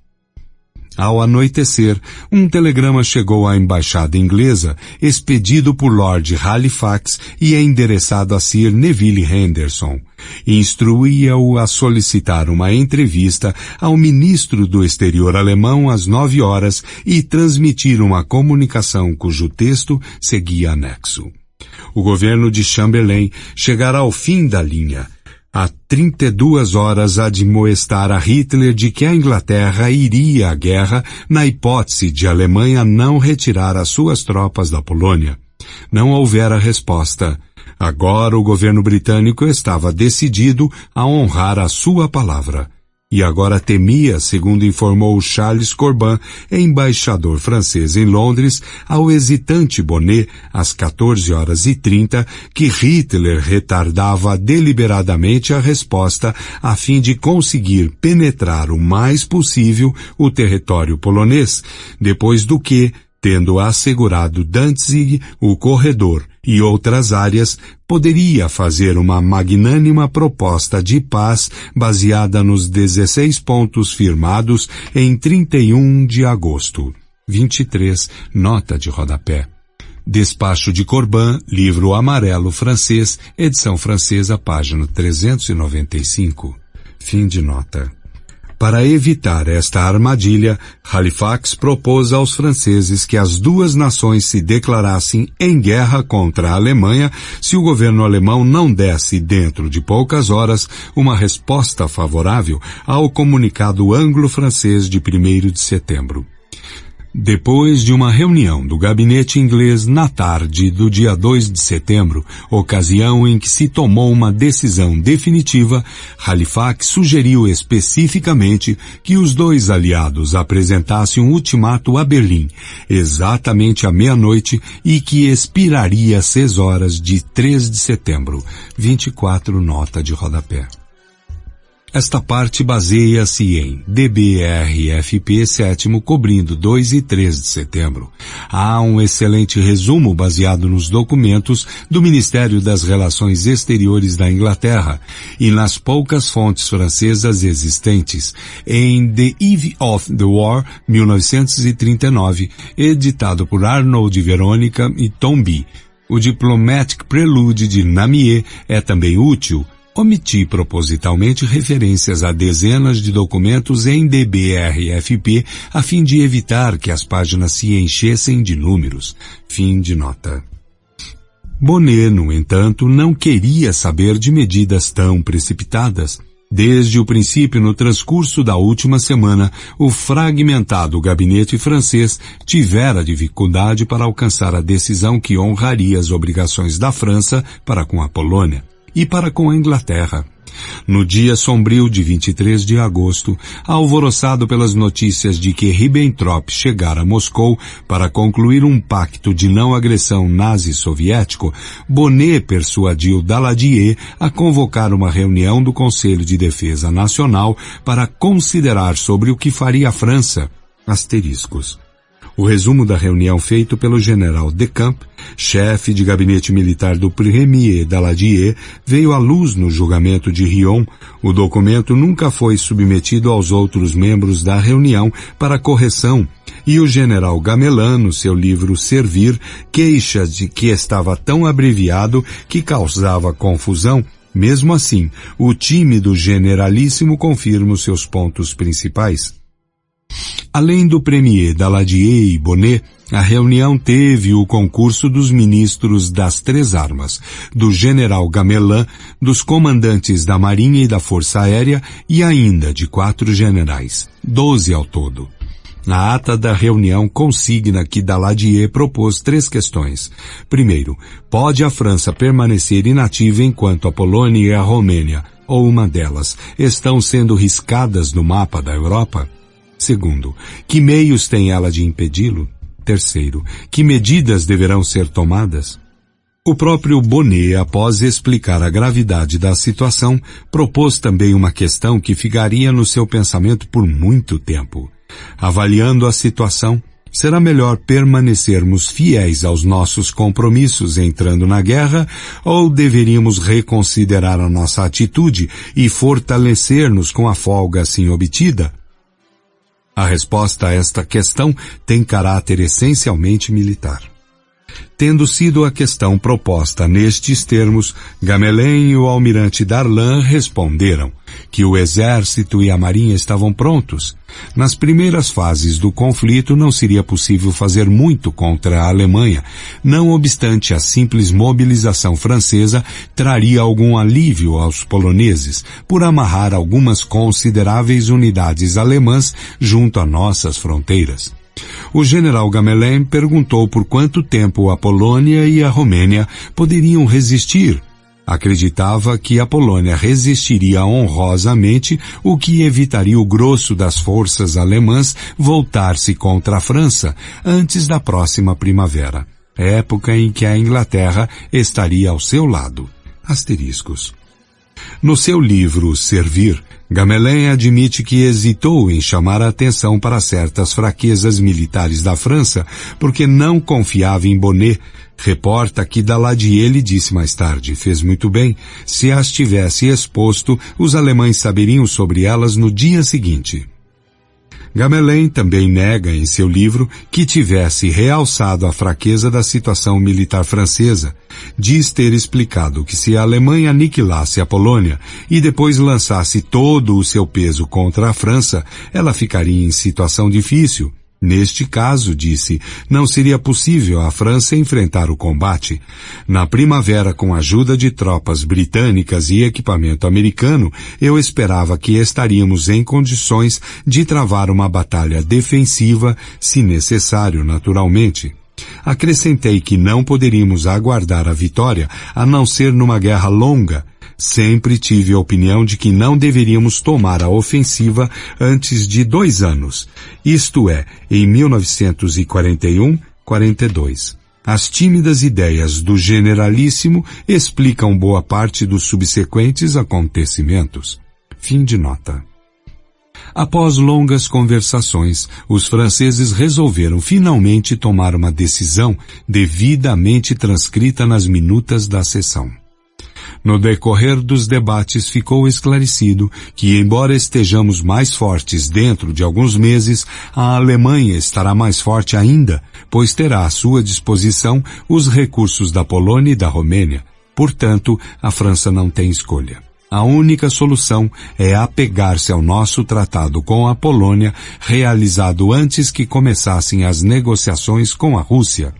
Ao anoitecer, um telegrama chegou à embaixada inglesa, expedido por Lord Halifax e endereçado a Sir Neville Henderson. Instruía-o a solicitar uma entrevista ao ministro do exterior alemão às 9 horas e transmitir uma comunicação cujo texto seguia anexo. O governo de Chamberlain chegará ao fim da linha. Há 32 horas admoestar a Hitler de que a Inglaterra iria à guerra na hipótese de a Alemanha não retirar as suas tropas da Polônia. Não houvera resposta. Agora o governo britânico estava decidido a honrar a sua palavra. E agora temia, segundo informou Charles Corbin, embaixador francês em Londres, ao hesitante Bonnet, às 14h30, que Hitler retardava deliberadamente a resposta a fim de conseguir penetrar o mais possível o território polonês, depois do que, tendo assegurado Danzig, o corredor e outras áreas, poderia fazer uma magnânima proposta de paz baseada nos 16 pontos firmados em 31 de agosto. 23, nota de rodapé. Despacho de Corbin, livro amarelo francês, edição francesa, página 395. Fim de nota. Para evitar esta armadilha, Halifax propôs aos franceses que as duas nações se declarassem em guerra contra a Alemanha se o governo alemão não desse, dentro de poucas horas, uma resposta favorável ao comunicado anglo-francês de 1º de setembro. Depois de uma reunião do gabinete inglês na tarde do dia 2 de setembro, ocasião em que se tomou uma decisão definitiva, Halifax sugeriu especificamente que os dois aliados apresentassem um ultimato a Berlim, exatamente à meia-noite, e que expiraria às 6 horas de 3 de setembro. 24 nota de rodapé. Esta parte baseia-se em DBRFP 7º cobrindo 2 e 3 de setembro. Há um excelente resumo baseado nos documentos do Ministério das Relações Exteriores da Inglaterra e nas poucas fontes francesas existentes em The Eve of the War, 1939, editado por Arnold Veronica e Tomby. O Diplomatic Prelude de Namier é também útil. Omiti propositalmente referências a dezenas de documentos em DBRFP a fim de evitar que as páginas se enchessem de números. Fim de nota. Bonnet, no entanto, não queria saber de medidas tão precipitadas. Desde o princípio, no transcurso da última semana, o fragmentado gabinete francês tivera dificuldade para alcançar a decisão que honraria as obrigações da França para com a Polônia e para com a Inglaterra. No dia sombrio de 23 de agosto, alvoroçado pelas notícias de que Ribbentrop chegara a Moscou para concluir um pacto de não agressão nazi-soviético, Bonnet persuadiu Daladier a convocar uma reunião do Conselho de Defesa Nacional para considerar sobre o que faria a França. Asteriscos. O resumo da reunião feito pelo general Decamps, chefe de gabinete militar do premier Daladier, veio à luz no julgamento de Riom. O documento nunca foi submetido aos outros membros da reunião para correção, e o general Gamelin, no seu livro Servir, queixa de que estava tão abreviado que causava confusão. Mesmo assim, o tímido generalíssimo confirma os seus pontos principais. Além do premier Daladier e Bonnet, a reunião teve o concurso dos ministros das três armas, do general Gamelin, dos comandantes da Marinha e da Força Aérea e ainda de 4 generais, 12 ao todo. A ata da reunião consigna que Daladier propôs 3 questões. Primeiro, pode a França permanecer inativa enquanto a Polônia e a Romênia, ou uma delas, estão sendo riscadas do mapa da Europa? Segundo, que meios tem ela de impedi-lo? Terceiro, que medidas deverão ser tomadas? O próprio Bonnet, após explicar a gravidade da situação, propôs também uma questão que ficaria no seu pensamento por muito tempo. Avaliando a situação, será melhor permanecermos fiéis aos nossos compromissos entrando na guerra ou deveríamos reconsiderar a nossa atitude e fortalecer-nos com a folga assim obtida? A resposta a esta questão tem caráter essencialmente militar. Tendo sido a questão proposta nestes termos, Gamelin e o almirante Darlan responderam que o exército e a marinha estavam prontos. Nas primeiras fases do conflito não seria possível fazer muito contra a Alemanha, não obstante a simples mobilização francesa traria algum alívio aos poloneses, por amarrar algumas consideráveis unidades alemãs junto a nossas fronteiras. O general Gamelin perguntou por quanto tempo a Polônia e a Romênia poderiam resistir. Acreditava que a Polônia resistiria honrosamente, o que evitaria o grosso das forças alemãs voltar-se contra a França antes da próxima primavera, época em que a Inglaterra estaria ao seu lado. Asteriscos. No seu livro Servir, Gamelin admite que hesitou em chamar a atenção para certas fraquezas militares da França porque não confiava em Bonnet. Reporta que Daladier lhe disse mais tarde, fez muito bem, se as tivesse exposto, os alemães saberiam sobre elas no dia seguinte. Gamelin também nega em seu livro que tivesse realçado a fraqueza da situação militar francesa. Diz ter explicado que se a Alemanha aniquilasse a Polônia e depois lançasse todo o seu peso contra a França, ela ficaria em situação difícil. Neste caso, disse, não seria possível a França enfrentar o combate. Na primavera, com a ajuda de tropas britânicas e equipamento americano, eu esperava que estaríamos em condições de travar uma batalha defensiva, se necessário, naturalmente. Acrescentei que não poderíamos aguardar a vitória, a não ser numa guerra longa. Sempre tive a opinião de que não deveríamos tomar a ofensiva antes de 2 anos, isto é, em 1941-42. As tímidas ideias do generalíssimo explicam boa parte dos subsequentes acontecimentos. Fim de nota. Após longas conversações, os franceses resolveram finalmente tomar uma decisão devidamente transcrita nas minutas da sessão. No decorrer dos debates ficou esclarecido que, embora estejamos mais fortes dentro de alguns meses, a Alemanha estará mais forte ainda, pois terá à sua disposição os recursos da Polônia e da Romênia. Portanto, a França não tem escolha. A única solução é apegar-se ao nosso tratado com a Polônia, realizado antes que começassem as negociações com a Rússia.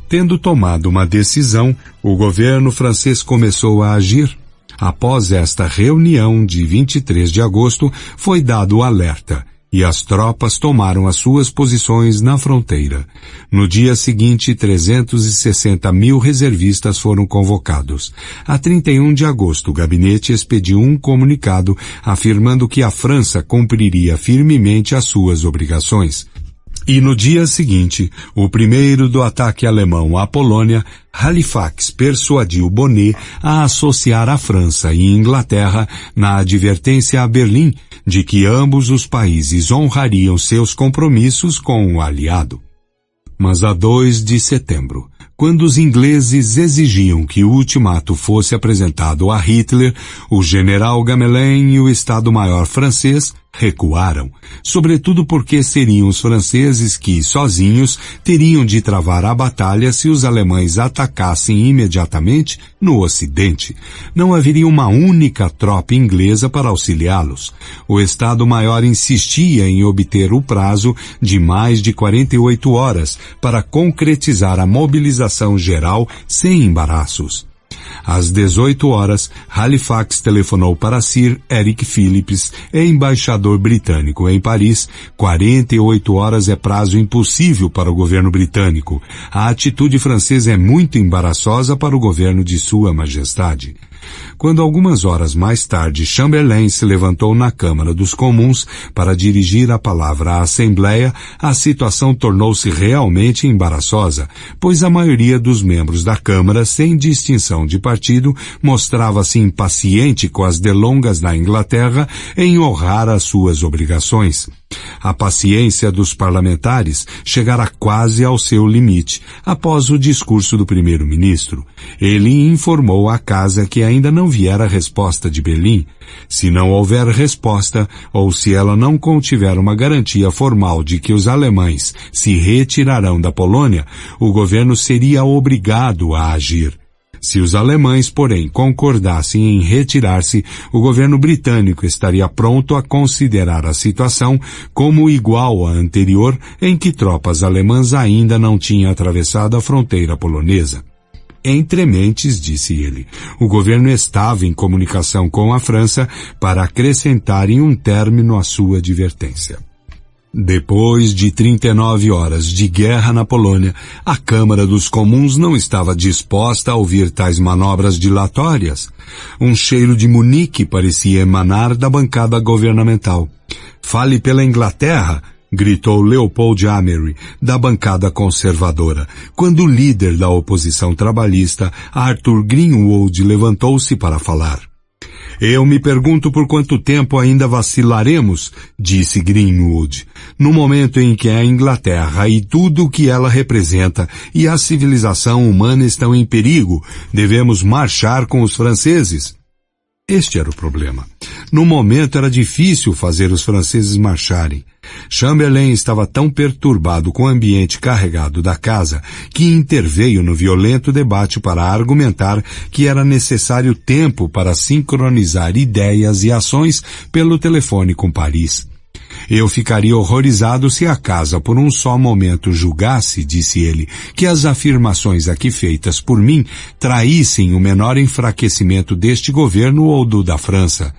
Tendo tomado uma decisão, o governo francês começou a agir. Após esta reunião de 23 de agosto, foi dado o alerta, e as tropas tomaram as suas posições na fronteira. No dia seguinte, 360 mil reservistas foram convocados. A 31 de agosto, o gabinete expediu um comunicado afirmando que a França cumpriria firmemente as suas obrigações. E no dia seguinte, o primeiro do ataque alemão à Polônia, Halifax persuadiu Bonnet a associar a França e Inglaterra na advertência a Berlim de que ambos os países honrariam seus compromissos com o aliado. Mas a 2 de setembro, quando os ingleses exigiam que o ultimato fosse apresentado a Hitler, o general Gamelin e o Estado-Maior francês recuaram, sobretudo porque seriam os franceses que, sozinhos, teriam de travar a batalha se os alemães atacassem imediatamente no Ocidente. Não haveria uma única tropa inglesa para auxiliá-los. O Estado-Maior insistia em obter o prazo de mais de 48 horas para concretizar a mobilização geral sem embaraços. Às 18 horas, Halifax telefonou para Sir Eric Phillips, embaixador britânico em Paris. 48 horas é prazo impossível para o governo britânico. A atitude francesa é muito embaraçosa para o governo de Sua Majestade. Quando algumas horas mais tarde Chamberlain se levantou na Câmara dos Comuns para dirigir a palavra à Assembleia, a situação tornou-se realmente embaraçosa, pois a maioria dos membros da Câmara, sem distinção de partido, mostrava-se impaciente com as delongas da Inglaterra em honrar as suas obrigações. A paciência dos parlamentares chegara quase ao seu limite após o discurso do primeiro-ministro. Ele informou à casa que ainda não viera a resposta de Berlim. Se não houver resposta, ou se ela não contiver uma garantia formal de que os alemães se retirarão da Polônia, o governo seria obrigado a agir. Se os alemães, porém, concordassem em retirar-se, o governo britânico estaria pronto a considerar a situação como igual à anterior, em que tropas alemãs ainda não tinham atravessado a fronteira polonesa. Entre mentes, disse ele, o governo estava em comunicação com a França para acrescentarem um término à sua advertência. Depois de 39 horas de guerra na Polônia, a Câmara dos Comuns não estava disposta a ouvir tais manobras dilatórias. Um cheiro de Munique parecia emanar da bancada governamental. Fale pela Inglaterra, gritou Leopold Amery, da bancada conservadora, quando o líder da oposição trabalhista, Arthur Greenwood, levantou-se para falar. Eu me pergunto por quanto tempo ainda vacilaremos, disse Greenwood, no momento em que a Inglaterra e tudo o que ela representa e a civilização humana estão em perigo, devemos marchar com os franceses. Este era o problema. No momento era difícil fazer os franceses marcharem. Chamberlain estava tão perturbado com o ambiente carregado da casa que interveio no violento debate para argumentar que era necessário tempo para sincronizar ideias e ações pelo telefone com Paris. Eu ficaria horrorizado se a casa por um só momento julgasse, disse ele, que as afirmações aqui feitas por mim traíssem o menor enfraquecimento deste governo ou do da França.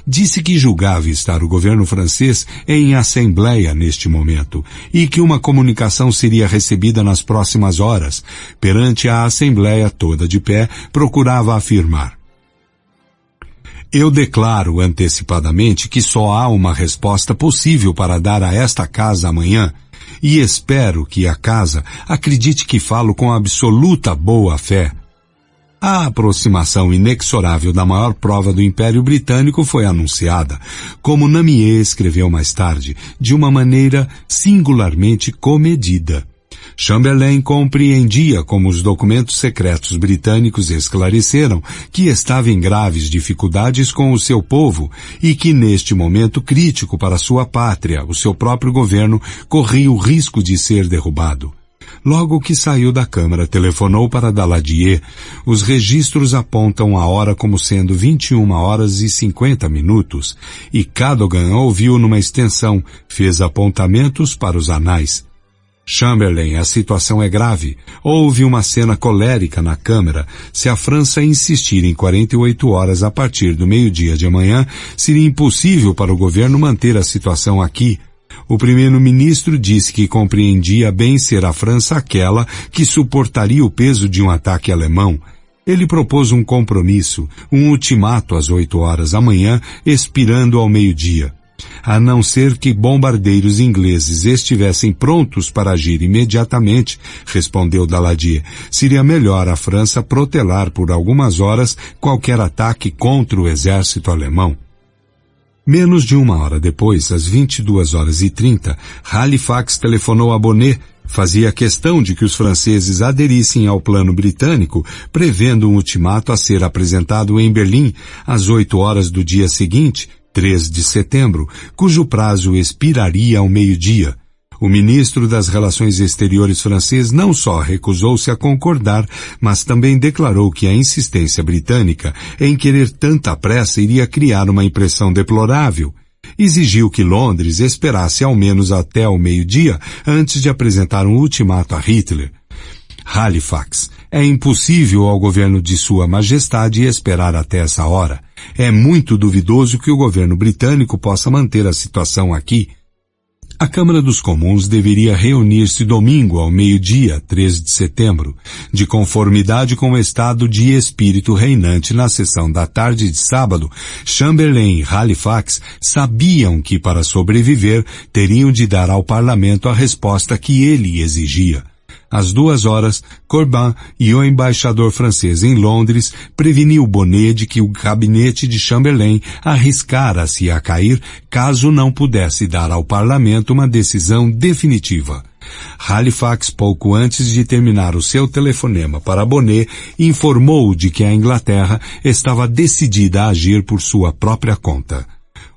Disse que julgava estar o governo francês em assembleia neste momento e que uma comunicação seria recebida nas próximas horas. Perante a assembleia toda de pé, procurava afirmar: eu declaro antecipadamente que só há uma resposta possível para dar a esta casa amanhã, e espero que a casa acredite que falo com absoluta boa-fé. A aproximação inexorável da maior prova do Império Britânico foi anunciada, como Namier escreveu mais tarde, de uma maneira singularmente comedida. Chamberlain compreendia como os documentos secretos britânicos esclareceram que estava em graves dificuldades com o seu povo e que neste momento crítico para sua pátria, o seu próprio governo corria o risco de ser derrubado. Logo que saiu da Câmara, telefonou para Daladier. Os registros apontam a hora como sendo 21h50, e Cadogan ouviu numa extensão, fez apontamentos para os anais. Chamberlain, a situação é grave. Houve uma cena colérica na Câmara. Se a França insistir em 48 horas a partir do meio-dia de amanhã, seria impossível para o governo manter a situação aqui. O primeiro-ministro disse que compreendia bem ser a França aquela que suportaria o peso de um ataque alemão. Ele propôs um compromisso, um ultimato às 8 horas amanhã, expirando ao meio-dia. A não ser que bombardeiros ingleses estivessem prontos para agir imediatamente, respondeu Daladier, seria melhor a França protelar por algumas horas qualquer ataque contra o exército alemão. Menos de uma hora depois, às 22h30, Halifax telefonou a Bonnet. Fazia questão de que os franceses aderissem ao plano britânico, prevendo um ultimato a ser apresentado em Berlim às 8 horas do dia seguinte, 3 de setembro, cujo prazo expiraria ao meio-dia. O ministro das Relações Exteriores francês não só recusou-se a concordar, mas também declarou que a insistência britânica em querer tanta pressa iria criar uma impressão deplorável. Exigiu que Londres esperasse ao menos até o meio-dia antes de apresentar um ultimato a Hitler. Halifax: é impossível ao governo de Sua Majestade esperar até essa hora. É muito duvidoso que o governo britânico possa manter a situação aqui. A Câmara dos Comuns deveria reunir-se domingo ao meio-dia, 3 de setembro, de conformidade com o estado de espírito reinante na sessão da tarde de sábado. Chamberlain e Halifax sabiam que, para sobreviver, teriam de dar ao parlamento a resposta que ele exigia. Às 2 horas, Corbin e o embaixador francês em Londres preveniu Bonnet de que o gabinete de Chamberlain arriscara-se a cair caso não pudesse dar ao parlamento uma decisão definitiva. Halifax, pouco antes de terminar o seu telefonema para Bonnet, informou de que a Inglaterra estava decidida a agir por sua própria conta.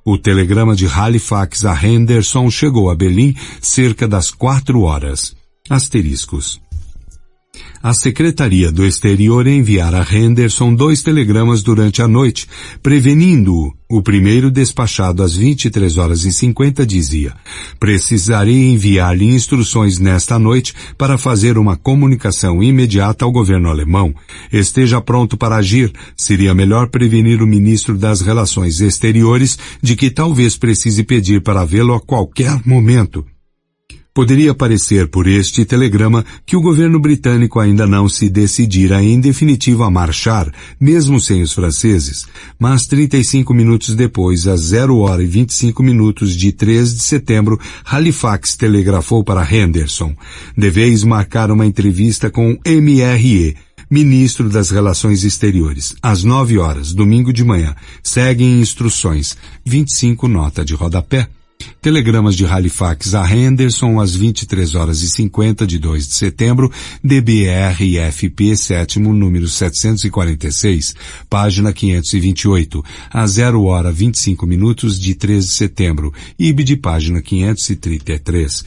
O telegrama de Halifax a Henderson chegou a Berlim cerca das 4 horas. Asteriscos. A Secretaria do Exterior enviara a Henderson 2 telegramas durante a noite, prevenindo-o. O primeiro, despachado às 23h50, dizia: precisarei enviar-lhe instruções nesta noite para fazer uma comunicação imediata ao governo alemão. Esteja pronto para agir. Seria melhor prevenir o ministro das Relações Exteriores de que talvez precise pedir para vê-lo a qualquer momento. Poderia parecer por este telegrama que o governo britânico ainda não se decidira em definitivo a marchar, mesmo sem os franceses, mas 35 minutos depois, às 0h25 de 3 de setembro, Halifax telegrafou para Henderson: deveis marcar uma entrevista com M.R.E., ministro das Relações Exteriores, às 9 horas, domingo de manhã. Seguem instruções. 25 nota de rodapé. Telegramas de Halifax a Henderson às 23h50 de 2 de setembro, DBRFP 7º, número 746, página 528, a 0h25 de 13 de setembro, IBD, página 533.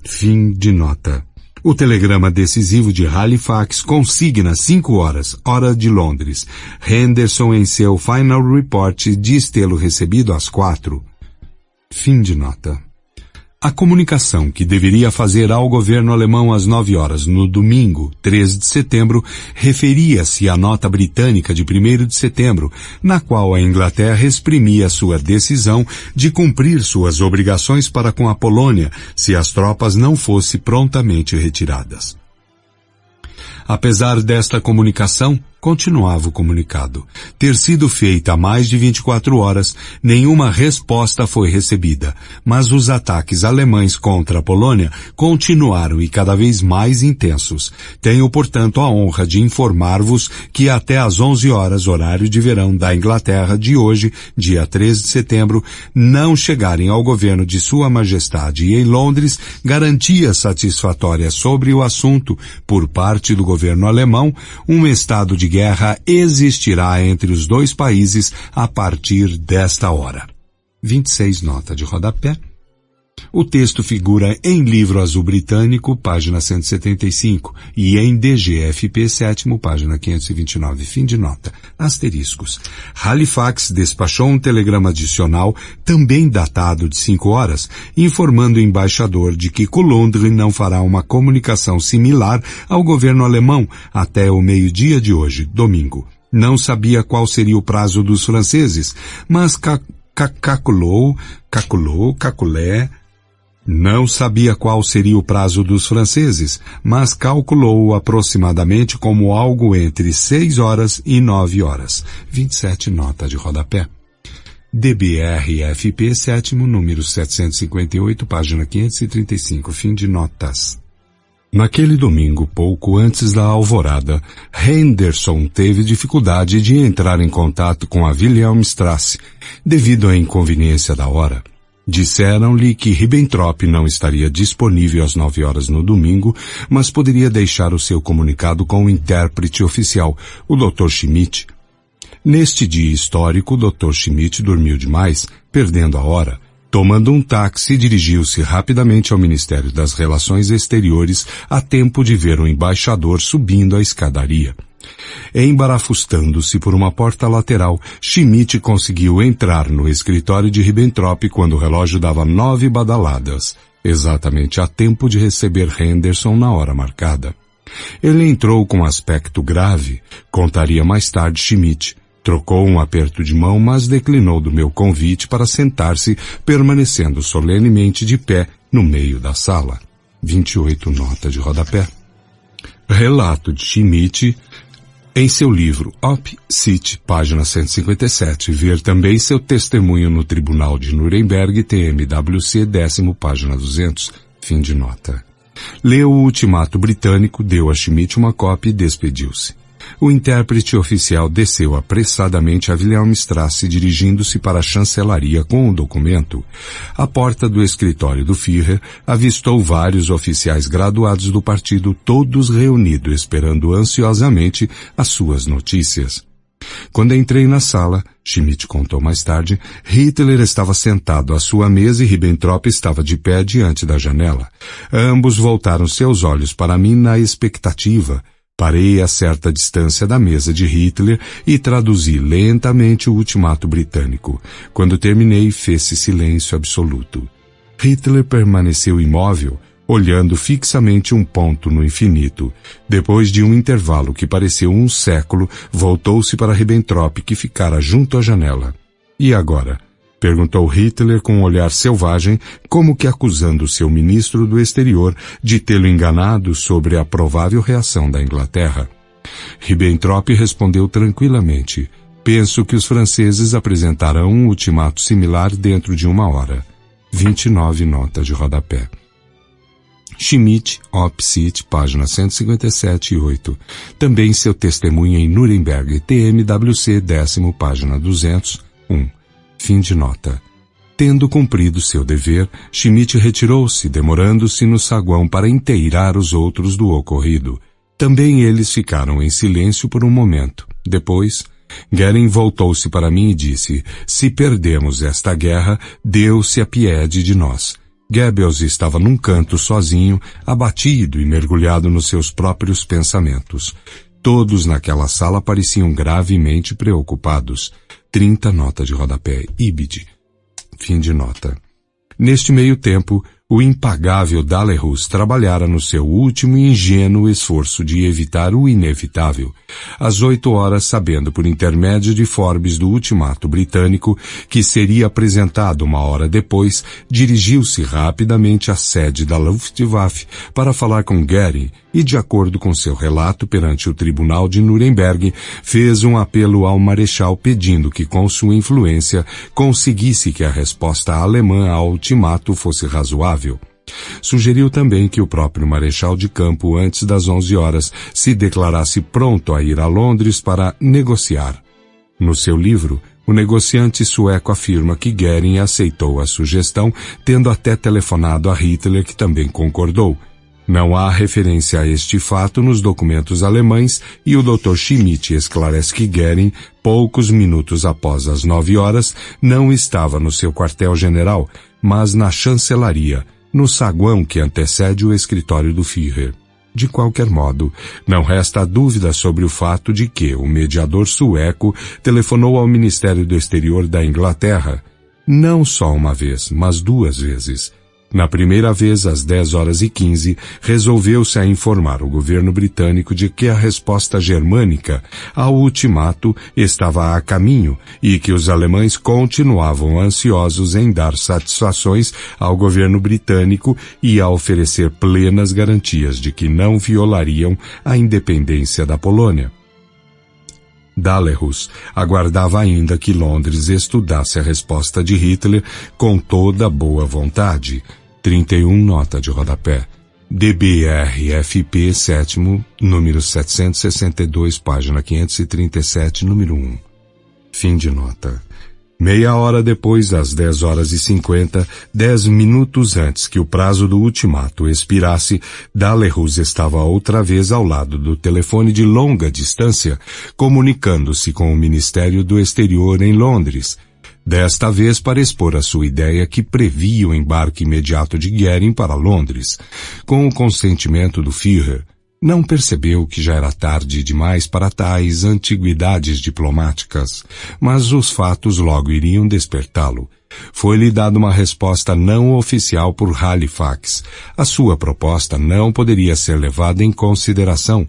Fim de nota. O telegrama decisivo de Halifax consigna 5 horas, hora de Londres. Henderson, em seu Final Report, diz tê-lo recebido às 4. Fim de nota. A comunicação que deveria fazer ao governo alemão às 9 horas no domingo, 13 de setembro, referia-se à nota britânica de 1º de setembro, na qual a Inglaterra exprimia sua decisão de cumprir suas obrigações para com a Polônia, se as tropas não fossem prontamente retiradas. Apesar desta comunicação, continuava o comunicado. Ter sido feita há mais de 24 horas, nenhuma resposta foi recebida, mas os ataques alemães contra a Polônia continuaram e cada vez mais intensos. Tenho, portanto, a honra de informar-vos que até às 11 horas, horário de verão da Inglaterra de hoje, dia 13 de setembro, não chegarem ao governo de Sua Majestade em Londres garantias satisfatórias sobre o assunto por parte do governo alemão, um estado de guerra existirá entre os dois países a partir desta hora. 26, nota de rodapé. O texto figura em Livro Azul Britânico, página 175, e em DGFP 7º, página 529, fim de nota. Asteriscos. Halifax despachou um telegrama adicional, também datado de 5 horas, informando o embaixador de que Colundre não fará uma comunicação similar ao governo alemão até o meio-dia de hoje, domingo. Não sabia qual seria o prazo dos franceses, mas Não sabia qual seria o prazo dos franceses, mas calculou aproximadamente como algo entre 6 horas e 9 horas. 27, nota de rodapé. DBRFP 7º, número 758, página 535, fim de notas. Naquele domingo, pouco antes da alvorada, Henderson teve dificuldade de entrar em contato com a Wilhelmstrasse, devido à inconveniência da hora. Disseram-lhe que Ribbentrop não estaria disponível às 9 horas no domingo, mas poderia deixar o seu comunicado com o intérprete oficial, o Dr. Schmidt. Neste dia histórico, o Dr. Schmidt dormiu demais, perdendo a hora. Tomando um táxi, dirigiu-se rapidamente ao Ministério das Relações Exteriores a tempo de ver o embaixador subindo a escadaria. Embarafustando-se por uma porta lateral, Schmidt conseguiu entrar no escritório de Ribbentrop quando o relógio dava 9 badaladas, exatamente a tempo de receber Henderson na hora marcada. Ele entrou com aspecto grave, contaria mais tarde Schmidt. Trocou um aperto de mão, mas declinou do meu convite para sentar-se, permanecendo solenemente de pé no meio da sala. 28, nota de rodapé. Relato de Schmidt em seu livro Op Cit, página 157. Ver também seu testemunho no Tribunal de Nuremberg, TMWC 10º, página 200. Fim de nota. Leu o ultimato britânico, deu a Schmidt uma cópia e despediu-se. O intérprete oficial desceu apressadamente a Wilhelmstrasse, dirigindo-se para a chancelaria com o documento. À porta do escritório do Führer, avistou vários oficiais graduados do partido, todos reunidos, esperando ansiosamente as suas notícias. Quando entrei na sala, Schmidt contou mais tarde, Hitler estava sentado à sua mesa e Ribbentrop estava de pé diante da janela. Ambos voltaram seus olhos para mim na expectativa. Parei a certa distância da mesa de Hitler e traduzi lentamente o ultimato britânico. Quando terminei, fez-se silêncio absoluto. Hitler permaneceu imóvel, olhando fixamente um ponto no infinito. Depois de um intervalo que pareceu um século, voltou-se para Ribbentrop, que ficara junto à janela. E agora? Perguntou Hitler com um olhar selvagem, como que acusando seu ministro do exterior de tê-lo enganado sobre a provável reação da Inglaterra. Ribbentrop respondeu tranquilamente, penso que os franceses apresentarão um ultimato similar dentro de 1 hora. 29, nota de rodapé. Schmidt, Op Cit, página 157 e 8. Também seu testemunho em Nuremberg, TMWC 10º, página 200, 1. Fim de nota. Tendo cumprido seu dever, Schmidt retirou-se, demorando-se no saguão para inteirar os outros do ocorrido. Também eles ficaram em silêncio por um momento. Depois, Goering voltou-se para mim e disse: se perdemos esta guerra, Deus se apiede de nós. Goebbels estava num canto sozinho, abatido e mergulhado nos seus próprios pensamentos. Todos naquela sala pareciam gravemente preocupados. 30 nota de rodapé, Ibid. Fim de nota. Neste meio tempo, o impagável Dalerus trabalhara no seu último e ingênuo esforço de evitar o inevitável. Às 8 horas, sabendo por intermédio de Forbes do ultimato britânico que seria apresentado uma hora depois, dirigiu-se rapidamente à sede da Luftwaffe para falar com Goering e, de acordo com seu relato perante o tribunal de Nuremberg, fez um apelo ao marechal pedindo que, com sua influência, conseguisse que a resposta alemã ao ultimato fosse razoável. Sugeriu também que o próprio marechal de campo, antes das 11 horas, se declarasse pronto a ir a Londres para negociar. No seu livro, o negociante sueco afirma que Goering aceitou a sugestão, tendo até telefonado a Hitler, que também concordou. Não há referência a este fato nos documentos alemães e o Dr. Schmidt esclarece que Goering, poucos minutos após as 9 horas, não estava no seu quartel-general, mas na chancelaria, no saguão que antecede o escritório do Führer. De qualquer modo, não resta dúvida sobre o fato de que o mediador sueco telefonou ao Ministério do Exterior da Inglaterra, não só uma vez, mas 2 vezes. Na primeira vez, às 10h15, resolveu-se a informar o governo britânico de que a resposta germânica ao ultimato estava a caminho e que os alemães continuavam ansiosos em dar satisfações ao governo britânico e a oferecer plenas garantias de que não violariam a independência da Polônia. Dalerus aguardava ainda que Londres estudasse a resposta de Hitler com toda boa vontade. 31 nota de rodapé. DBRFP 7º, número 762, página 537, número 1. Fim de nota. Meia hora depois, às 10h50, 10 minutos antes que o prazo do ultimato expirasse, Dalerus estava outra vez ao lado do telefone de longa distância, comunicando-se com o Ministério do Exterior em Londres, desta vez para expor a sua ideia que previa o embarque imediato de Goering para Londres, com o consentimento do Führer. Não percebeu que já era tarde demais para tais antiguidades diplomáticas, mas os fatos logo iriam despertá-lo. Foi-lhe dada uma resposta não oficial por Halifax. A sua proposta não poderia ser levada em consideração.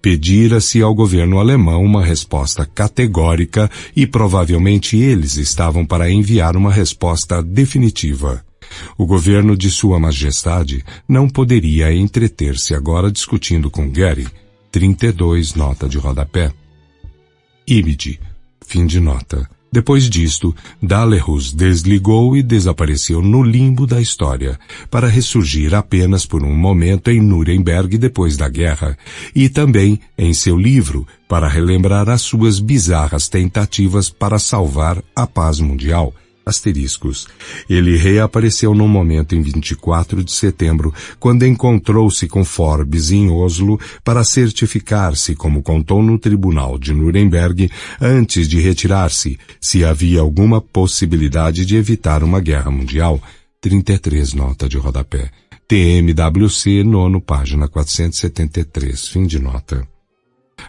Pedira-se ao governo alemão uma resposta categórica e provavelmente eles estavam para enviar uma resposta definitiva. O governo de Sua Majestade não poderia entreter-se agora discutindo com Goering. 32 nota de rodapé. Ibid. Fim de nota. Depois disto, Dalerus desligou e desapareceu no limbo da história, para ressurgir apenas por um momento em Nuremberg depois da guerra, e também em seu livro, para relembrar as suas bizarras tentativas para salvar a paz mundial. Asteriscos. Ele reapareceu num momento em 24 de setembro, quando encontrou-se com Forbes em Oslo para certificar-se, como contou no tribunal de Nuremberg, antes de retirar-se, se havia alguma possibilidade de evitar uma guerra mundial. 33 nota de rodapé. TMWC, 9, página 473, fim de nota.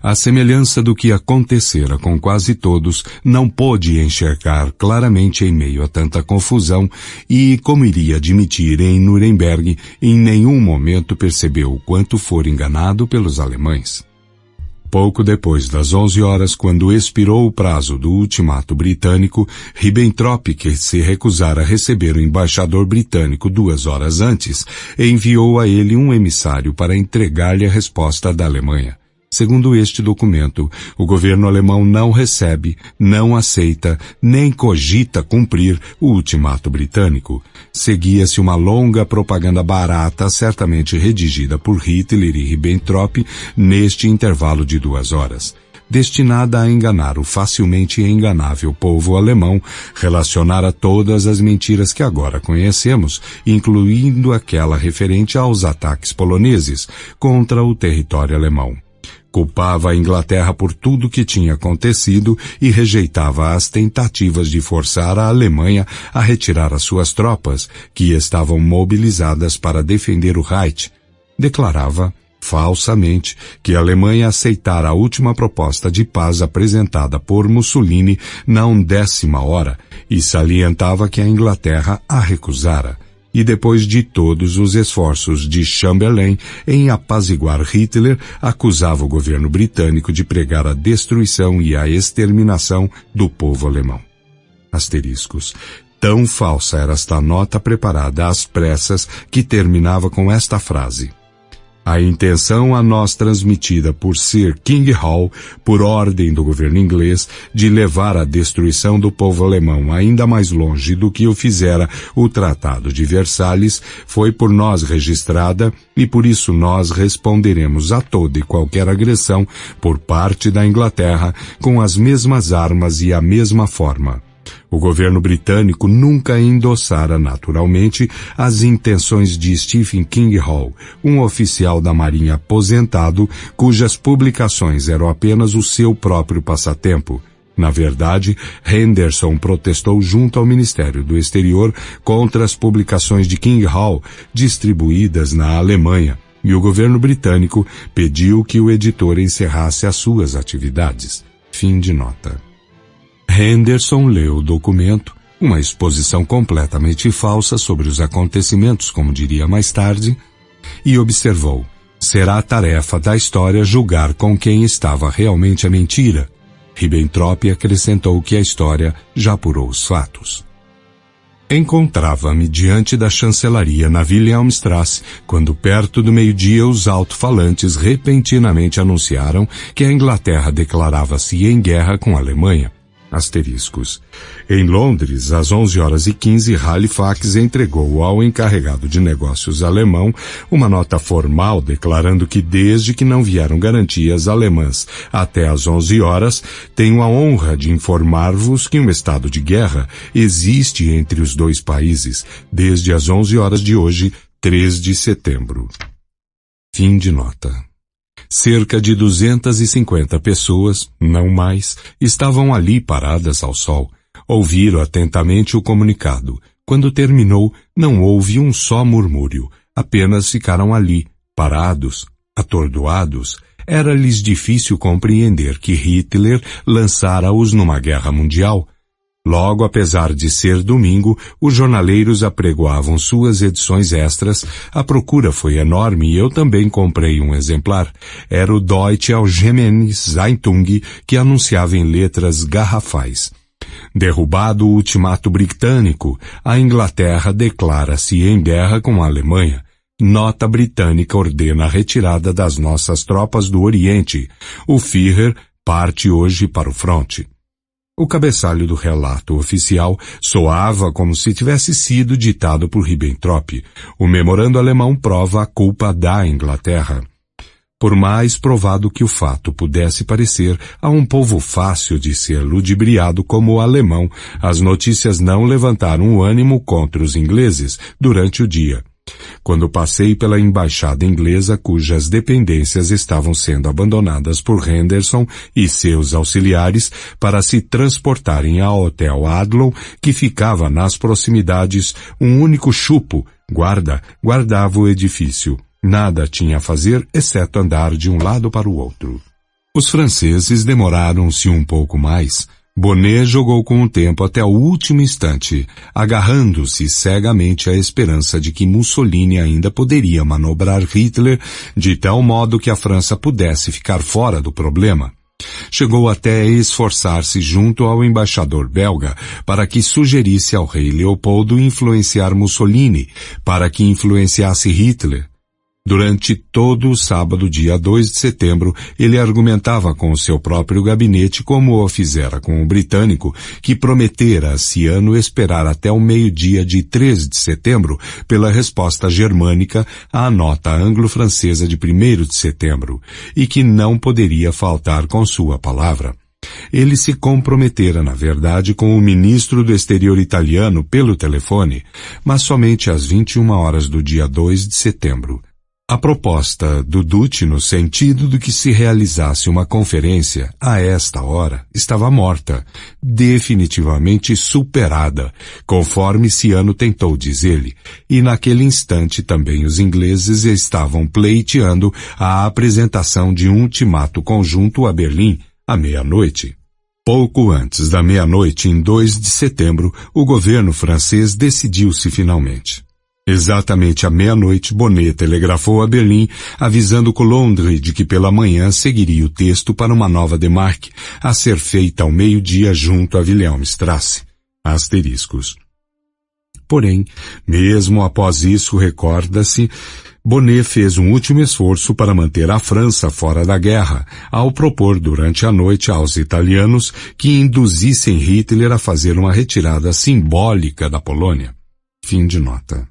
À semelhança do que acontecera com quase todos, não pôde enxergar claramente em meio a tanta confusão e, como iria admitir em Nuremberg, em nenhum momento percebeu o quanto fora enganado pelos alemães. Pouco depois das 11 horas, quando expirou o prazo do ultimato britânico, Ribbentrop, que se recusara a receber o embaixador britânico 2 horas antes, enviou a ele um emissário para entregar-lhe a resposta da Alemanha. Segundo este documento, o governo alemão não recebe, não aceita, nem cogita cumprir o ultimato britânico. Seguia-se uma longa propaganda barata, certamente redigida por Hitler e Ribbentrop, neste intervalo de 2 horas. destinada a enganar o facilmente enganável povo alemão, relacionara todas as mentiras que agora conhecemos, incluindo aquela referente aos ataques poloneses contra o território alemão. Culpava a Inglaterra por tudo que tinha acontecido e rejeitava as tentativas de forçar a Alemanha a retirar as suas tropas, que estavam mobilizadas para defender o Reich. Declarava, falsamente, que a Alemanha aceitara a última proposta de paz apresentada por Mussolini na 10ª hora e salientava que a Inglaterra a recusara. E depois de todos os esforços de Chamberlain em apaziguar Hitler, acusava o governo britânico de pregar a destruição e a exterminação do povo alemão. Asteriscos. Tão falsa era esta nota preparada às pressas que terminava com esta frase: a intenção a nós transmitida por Sir King Hall, por ordem do governo inglês, de levar a destruição do povo alemão ainda mais longe do que o fizera o Tratado de Versalhes, foi por nós registrada e por isso nós responderemos a toda e qualquer agressão por parte da Inglaterra com as mesmas armas e a mesma forma. O governo britânico nunca endossara naturalmente as intenções de Stephen King Hall, um oficial da Marinha aposentado cujas publicações eram apenas o seu próprio passatempo. Na verdade, Henderson protestou junto ao Ministério do Exterior contra as publicações de King Hall distribuídas na Alemanha, e o governo britânico pediu que o editor encerrasse as suas atividades. Fim de nota. Henderson leu o documento, uma exposição completamente falsa sobre os acontecimentos, como diria mais tarde, e observou: será a tarefa da história julgar com quem estava realmente a mentira. Ribbentrop acrescentou que a história já apurou os fatos. Encontrava-me diante da chancelaria na Wilhelmstrasse, quando perto do meio-dia os alto-falantes repentinamente anunciaram que a Inglaterra declarava-se em guerra com a Alemanha. Asteriscos. Em Londres, às 11h15, Halifax entregou ao encarregado de negócios alemão uma nota formal declarando que desde que não vieram garantias alemãs até às 11 horas, tenho a honra de informar-vos que um estado de guerra existe entre os dois países desde as 11 horas de hoje, 3 de setembro. Fim de nota. Cerca de 250 pessoas, não mais, estavam ali paradas ao sol. Ouviram atentamente o comunicado. Quando terminou, não houve um só murmúrio. Apenas ficaram ali, parados, atordoados. Era-lhes difícil compreender que Hitler lançara-os numa guerra mundial. Logo, apesar de ser domingo, os jornaleiros apregoavam suas edições extras. A procura foi enorme e eu também comprei um exemplar. Era o Deutsche Allgemeine Zeitung, que anunciava em letras garrafais: derrubado o ultimato britânico, a Inglaterra declara-se em guerra com a Alemanha. Nota britânica ordena a retirada das nossas tropas do Oriente. O Führer parte hoje para o fronte. O cabeçalho do relato oficial soava como se tivesse sido ditado por Ribbentrop. O memorando alemão prova a culpa da Inglaterra. Por mais provado que o fato pudesse parecer a um povo fácil de ser ludibriado como o alemão, as notícias não levantaram o ânimo contra os ingleses durante o dia. Quando passei pela embaixada inglesa, cujas dependências estavam sendo abandonadas por Henderson e seus auxiliares para se transportarem ao Hotel Adlon, que ficava nas proximidades, um único chupo, guardava o edifício. Nada tinha a fazer, exceto andar de um lado para o outro. Os franceses demoraram-se um pouco mais. Bonnet jogou com o tempo até o último instante, agarrando-se cegamente à esperança de que Mussolini ainda poderia manobrar Hitler de tal modo que a França pudesse ficar fora do problema. Chegou até a esforçar-se junto ao embaixador belga para que sugerisse ao rei Leopoldo influenciar Mussolini, para que influenciasse Hitler. Durante todo o sábado, dia 2 de setembro, ele argumentava com o seu próprio gabinete como o fizera com o britânico, que prometera a Ciano esperar até o meio-dia de 3 de setembro pela resposta germânica à nota anglo-francesa de 1º de setembro, e que não poderia faltar com sua palavra. Ele se comprometera, na verdade, com o ministro do exterior italiano pelo telefone, mas somente às 21 horas do dia 2 de setembro. A proposta do Duce no sentido de que se realizasse uma conferência a esta hora estava morta, definitivamente superada, conforme Ciano tentou dizer-lhe, e naquele instante também os ingleses estavam pleiteando a apresentação de um ultimato conjunto a Berlim à meia-noite. Pouco antes da meia-noite, em 2 de setembro, o governo francês decidiu-se finalmente. Exatamente à meia-noite, Bonnet telegrafou a Berlim, avisando Coulondre de que pela manhã seguiria o texto para uma nova demarque, a ser feita ao meio-dia junto a Wilhelmstrasse. Asteriscos. Porém, mesmo após isso, recorda-se, Bonnet fez um último esforço para manter a França fora da guerra, ao propor durante a noite aos italianos que induzissem Hitler a fazer uma retirada simbólica da Polônia. Fim de nota.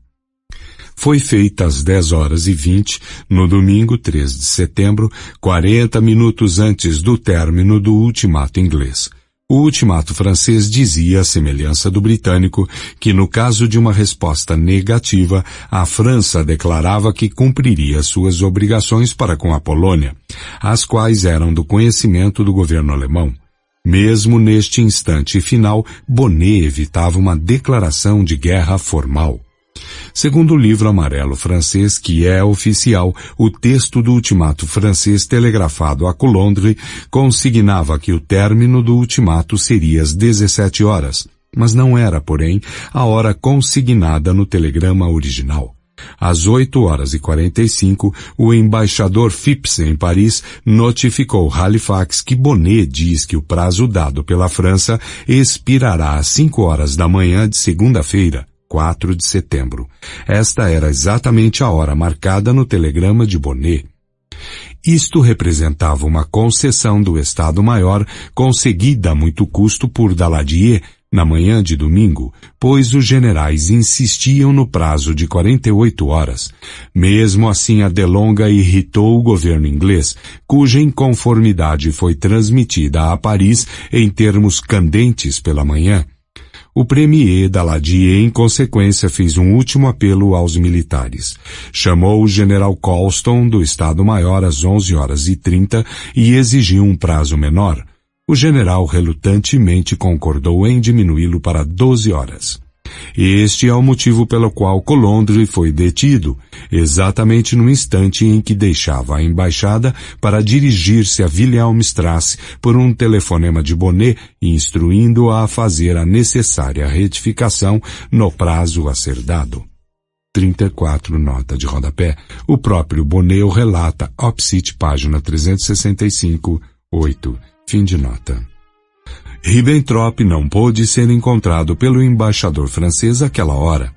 Foi feita às 10h20, no domingo 3 de setembro, 40 minutos antes do término do ultimato inglês. O ultimato francês dizia, à semelhança do britânico, que no caso de uma resposta negativa, a França declarava que cumpriria suas obrigações para com a Polônia, as quais eram do conhecimento do governo alemão. Mesmo neste instante final, Bonnet evitava uma declaração de guerra formal. Segundo o livro amarelo francês, que é oficial, o texto do ultimato francês telegrafado a Coulondre consignava que o término do ultimato seria às 17 horas, mas não era, porém, a hora consignada no telegrama original. Às 8h45, o embaixador Phipps em Paris notificou Halifax que Bonnet diz que o prazo dado pela França expirará às 5h da manhã de segunda-feira, 4 de setembro. Esta era exatamente a hora marcada no telegrama de Bonnet. Isto representava uma concessão do Estado-Maior conseguida a muito custo por Daladier na manhã de domingo, pois os generais insistiam no prazo de 48 horas. Mesmo assim, a delonga irritou o governo inglês, cuja inconformidade foi transmitida a Paris em termos candentes pela manhã. O premier Daladier, em consequência, fez um último apelo aos militares. Chamou o general Colston do Estado-Maior às 11h30 e exigiu um prazo menor. O general relutantemente concordou em diminuí-lo para 12 horas. Este é o motivo pelo qual Coulondre foi detido, exatamente no instante em que deixava a embaixada para dirigir-se a Wilhelmstrasse por um telefonema de Bonnet, instruindo-a a fazer a necessária retificação no prazo a ser dado. 34, nota de rodapé. O próprio Bonnet o relata, Opsit, página 365, 8. Fim de nota. Ribbentrop não pôde ser encontrado pelo embaixador francês àquela hora.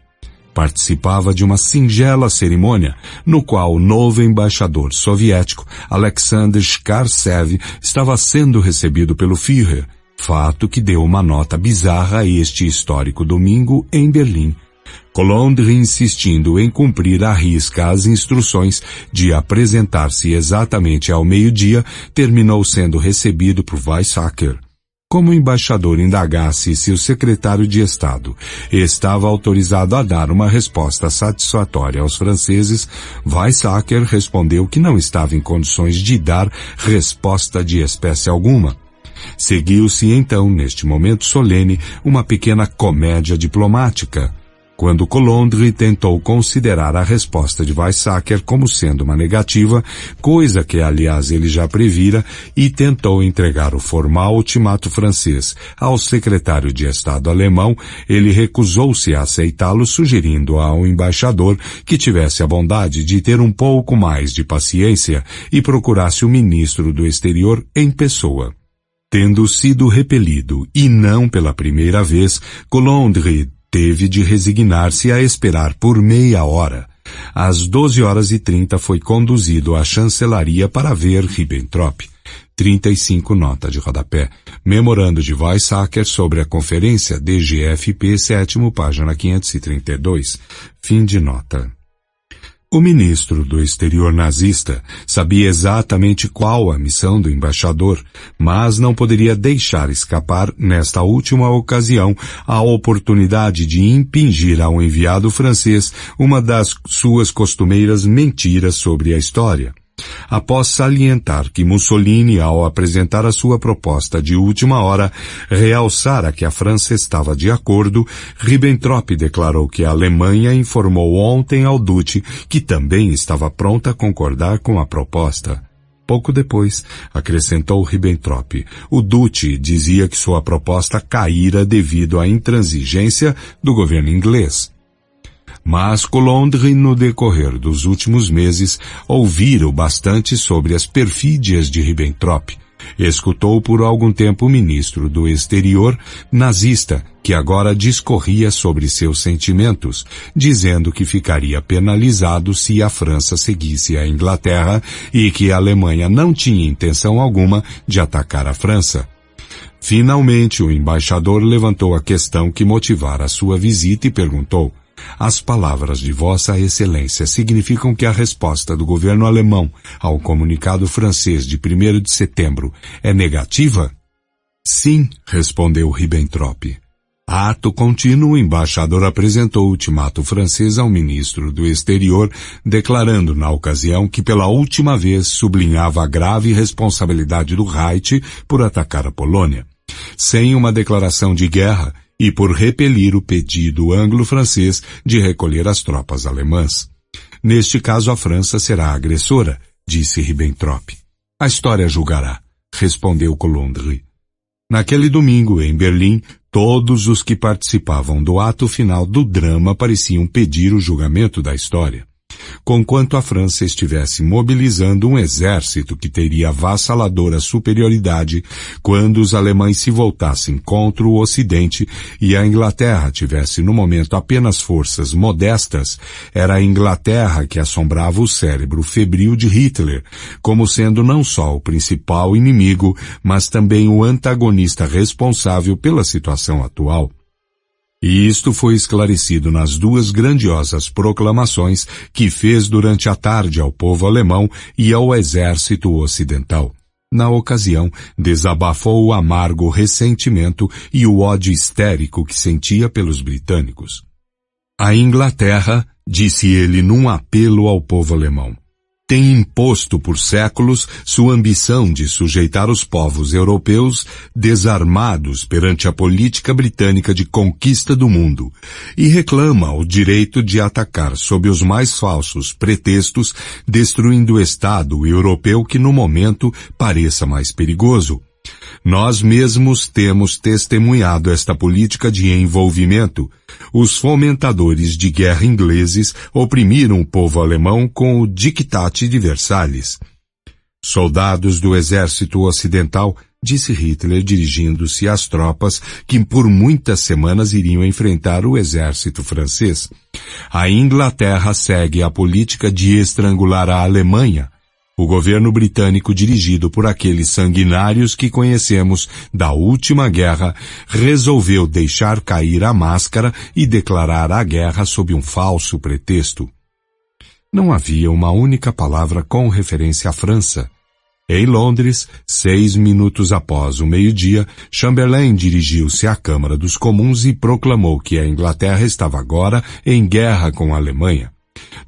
Participava de uma singela cerimônia, no qual o novo embaixador soviético, Alexander Skarsev, estava sendo recebido pelo Führer, fato que deu uma nota bizarra a este histórico domingo em Berlim. Coulondre, insistindo em cumprir à risca as instruções de apresentar-se exatamente ao meio-dia, terminou sendo recebido por Weizsäcker. Como o embaixador indagasse se o secretário de Estado estava autorizado a dar uma resposta satisfatória aos franceses, Weizsäcker respondeu que não estava em condições de dar resposta de espécie alguma. Seguiu-se então, neste momento solene, uma pequena comédia diplomática. Quando Coulondre tentou considerar a resposta de Weizsäcker como sendo uma negativa, coisa que aliás ele já previra, e tentou entregar o formal ultimato francês ao secretário de Estado alemão, ele recusou-se a aceitá-lo, sugerindo ao embaixador que tivesse a bondade de ter um pouco mais de paciência e procurasse o ministro do exterior em pessoa. Tendo sido repelido, e não pela primeira vez, Coulondre teve de resignar-se a esperar por meia hora. Às 12h30 foi conduzido à chancelaria para ver Ribbentrop. 35 nota de rodapé. Memorando de Weizsäcker sobre a conferência DGFP 7º, página 532. Fim de nota. O ministro do exterior nazista sabia exatamente qual a missão do embaixador, mas não poderia deixar escapar, nesta última ocasião, a oportunidade de impingir ao enviado francês uma das suas costumeiras mentiras sobre a história. Após salientar que Mussolini, ao apresentar a sua proposta de última hora, realçara que a França estava de acordo, Ribbentrop declarou que a Alemanha informou ontem ao Duce que também estava pronta a concordar com a proposta. Pouco depois, acrescentou Ribbentrop, o Duce dizia que sua proposta caíra devido à intransigência do governo inglês. Mas Coulondre, no decorrer dos últimos meses, ouvira bastante sobre as perfídias de Ribbentrop. Escutou por algum tempo o ministro do exterior nazista, que agora discorria sobre seus sentimentos, dizendo que ficaria penalizado se a França seguisse a Inglaterra e que a Alemanha não tinha intenção alguma de atacar a França. Finalmente, o embaixador levantou a questão que motivara a sua visita e perguntou: as palavras de Vossa Excelência significam que a resposta do governo alemão ao comunicado francês de 1º de setembro é negativa? Sim, respondeu Ribbentrop. Ato contínuo, o embaixador apresentou o ultimato francês ao ministro do exterior, declarando na ocasião que pela última vez sublinhava a grave responsabilidade do Reich por atacar a Polônia. Sem uma declaração de guerra, e por repelir o pedido anglo-francês de recolher as tropas alemãs. Neste caso, a França será a agressora, disse Ribbentrop. A história julgará, respondeu Coulondre. Naquele domingo, em Berlim, todos os que participavam do ato final do drama pareciam pedir o julgamento da história. Conquanto a França estivesse mobilizando um exército que teria avassaladora superioridade quando os alemães se voltassem contra o Ocidente e a Inglaterra tivesse no momento apenas forças modestas, era a Inglaterra que assombrava o cérebro febril de Hitler, como sendo não só o principal inimigo, mas também o antagonista responsável pela situação atual. E isto foi esclarecido nas duas grandiosas proclamações que fez durante a tarde ao povo alemão e ao exército ocidental. Na ocasião, desabafou o amargo ressentimento e o ódio histérico que sentia pelos britânicos. A Inglaterra, disse ele num apelo ao povo alemão, tem imposto por séculos sua ambição de sujeitar os povos europeus desarmados perante a política britânica de conquista do mundo e reclama o direito de atacar sob os mais falsos pretextos, destruindo o Estado europeu que no momento pareça mais perigoso. Nós mesmos temos testemunhado esta política de envolvimento. Os fomentadores de guerra ingleses oprimiram o povo alemão com o Diktat de Versalhes. Soldados do exército ocidental, disse Hitler dirigindo-se às tropas que por muitas semanas iriam enfrentar o exército francês. A Inglaterra segue a política de estrangular a Alemanha. O governo britânico, dirigido por aqueles sanguinários que conhecemos da última guerra, resolveu deixar cair a máscara e declarar a guerra sob um falso pretexto. Não havia uma única palavra com referência à França. Em Londres, 6 minutos após o meio-dia, Chamberlain dirigiu-se à Câmara dos Comuns e proclamou que a Inglaterra estava agora em guerra com a Alemanha.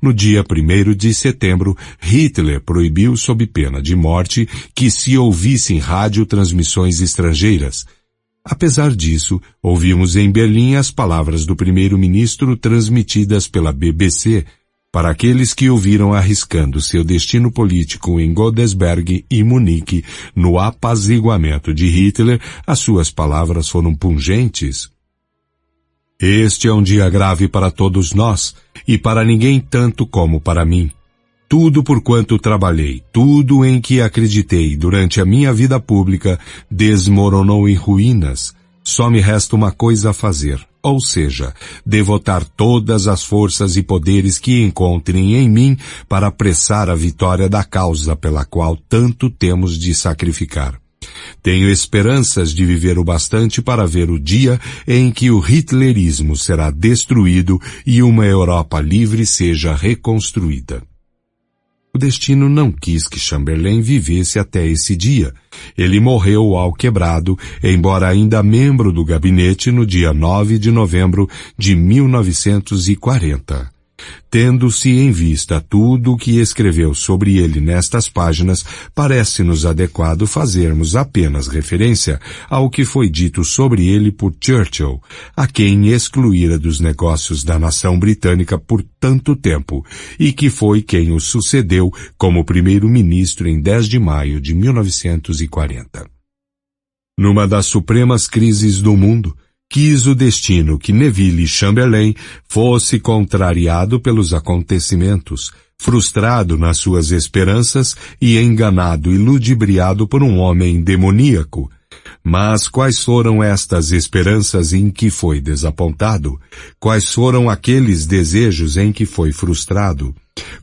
No dia 1º de setembro, Hitler proibiu sob pena de morte que se ouvissem radiotransmissões estrangeiras. Apesar disso, ouvimos em Berlim as palavras do primeiro-ministro transmitidas pela BBC para aqueles que ouviram arriscando seu destino político em Godesberg e Munique no apaziguamento de Hitler. As suas palavras foram pungentes. Este é um dia grave para todos nós, e para ninguém tanto como para mim. Tudo por quanto trabalhei, tudo em que acreditei durante a minha vida pública, desmoronou em ruínas. Só me resta uma coisa a fazer. ou seja, devotar todas as forças e poderes que encontrem em mim para apressar a vitória da causa pela qual tanto temos de sacrificar. Tenho esperanças de viver o bastante para ver o dia em que o hitlerismo será destruído e uma Europa livre seja reconstruída. O destino não quis que Chamberlain vivesse até esse dia. Ele morreu ao quebrado, embora ainda membro do gabinete no dia 9 de novembro de 1940. Tendo-se em vista tudo o que escreveu sobre ele nestas páginas, parece-nos adequado fazermos apenas referência ao que foi dito sobre ele por Churchill, a quem excluíra dos negócios da nação britânica por tanto tempo, e que foi quem o sucedeu como primeiro-ministro em 10 de maio de 1940. Numa das supremas crises do mundo, quis o destino que Neville Chamberlain fosse contrariado pelos acontecimentos, frustrado nas suas esperanças e enganado e ludibriado por um homem demoníaco. Mas quais foram estas esperanças em que foi desapontado? Quais foram aqueles desejos em que foi frustrado?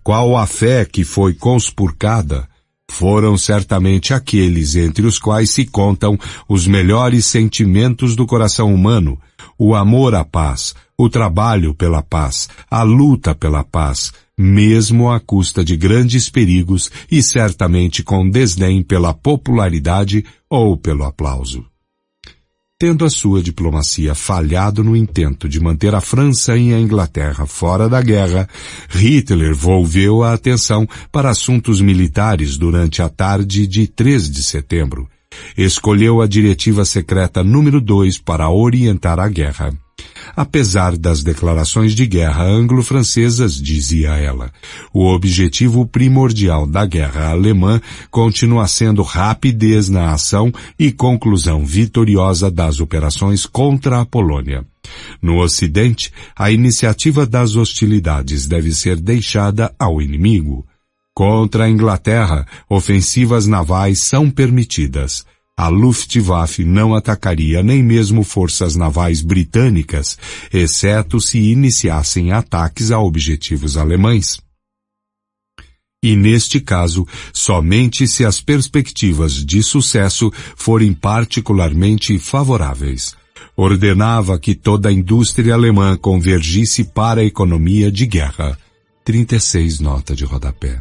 Qual a fé que foi conspurcada? Foram certamente aqueles entre os quais se contam os melhores sentimentos do coração humano, o amor à paz, o trabalho pela paz, a luta pela paz, mesmo à custa de grandes perigos e certamente com desdém pela popularidade ou pelo aplauso. Tendo a sua diplomacia falhado no intento de manter a França e a Inglaterra fora da guerra, Hitler volveu a atenção para assuntos militares durante a tarde de 3 de setembro. Escolheu a diretiva secreta número 2 para orientar a guerra. Apesar das declarações de guerra anglo-francesas, dizia ela, o objetivo primordial da guerra alemã continua sendo rapidez na ação e conclusão vitoriosa das operações contra a Polônia. No Ocidente, a iniciativa das hostilidades deve ser deixada ao inimigo. Contra a Inglaterra, ofensivas navais são permitidas. A Luftwaffe não atacaria nem mesmo forças navais britânicas, exceto se iniciassem ataques a objetivos alemães. E neste caso, somente se as perspectivas de sucesso forem particularmente favoráveis. Ordenava que toda a indústria alemã convergisse para a economia de guerra. 36 nota de rodapé.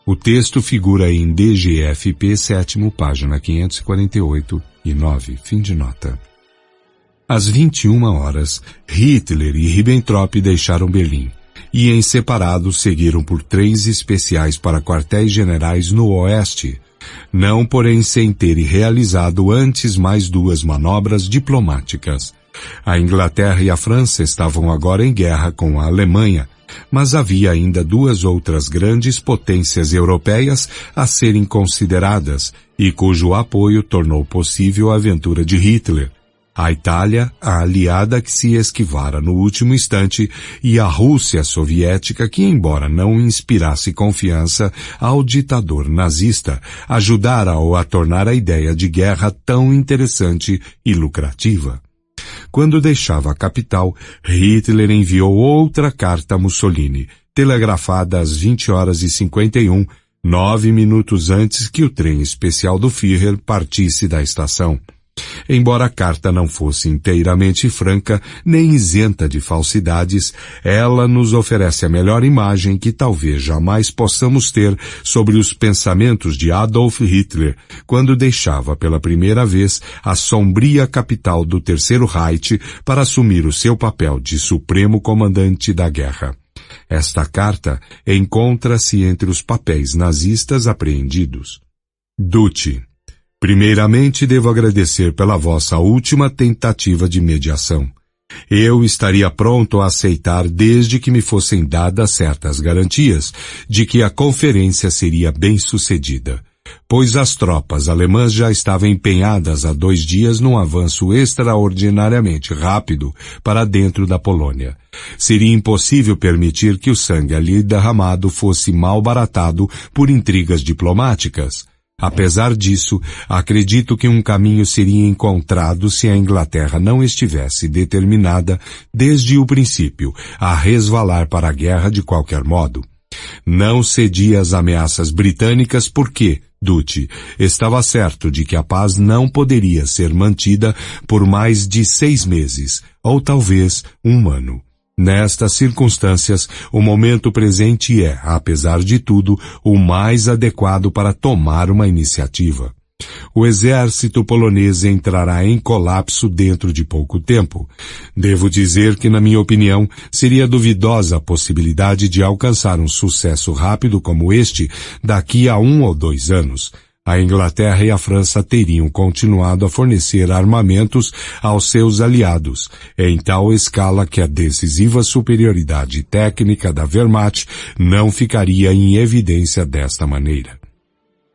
O texto figura em DGFP 7º, página 548 e 9, fim de nota. Às 21 horas, Hitler e Ribbentrop deixaram Berlim, e em separado seguiram por trens especiais para quartéis generais no oeste, não porém sem terem realizado antes mais 2 manobras diplomáticas. A Inglaterra e a França estavam agora em guerra com a Alemanha, mas havia ainda 2 outras grandes potências europeias a serem consideradas e cujo apoio tornou possível a aventura de Hitler. A Itália, a aliada que se esquivara no último instante, e a Rússia soviética que, embora não inspirasse confiança ao ditador nazista, ajudara-o a tornar a ideia de guerra tão interessante e lucrativa. Quando deixava a capital, Hitler enviou outra carta a Mussolini, telegrafada às 20h51, 9 minutos antes que o trem especial do Führer partisse da estação. Embora a carta não fosse inteiramente franca, nem isenta de falsidades, ela nos oferece a melhor imagem que talvez jamais possamos ter sobre os pensamentos de Adolf Hitler, quando deixava pela primeira vez a sombria capital do Terceiro Reich para assumir o seu papel de supremo comandante da guerra. Esta carta encontra-se entre os papéis nazistas apreendidos. Duce. Primeiramente, devo agradecer pela vossa última tentativa de mediação. Eu estaria pronto a aceitar desde que me fossem dadas certas garantias de que a conferência seria bem-sucedida, pois as tropas alemãs já estavam empenhadas há 2 dias num avanço extraordinariamente rápido para dentro da Polônia. Seria impossível permitir que o sangue ali derramado fosse malbaratado por intrigas diplomáticas. Apesar disso, acredito que um caminho seria encontrado se a Inglaterra não estivesse determinada, desde o princípio, a resvalar para a guerra de qualquer modo. Não cedia às ameaças britânicas porque, Dutti, estava certo de que a paz não poderia ser mantida por mais de 6 meses, ou talvez 1 ano. Nestas circunstâncias, o momento presente é, apesar de tudo, o mais adequado para tomar uma iniciativa. O exército polonês entrará em colapso dentro de pouco tempo. Devo dizer que, na minha opinião, seria duvidosa a possibilidade de alcançar um sucesso rápido como este daqui a 1 ou 2 anos. A Inglaterra e a França teriam continuado a fornecer armamentos aos seus aliados, em tal escala que a decisiva superioridade técnica da Wehrmacht não ficaria em evidência desta maneira.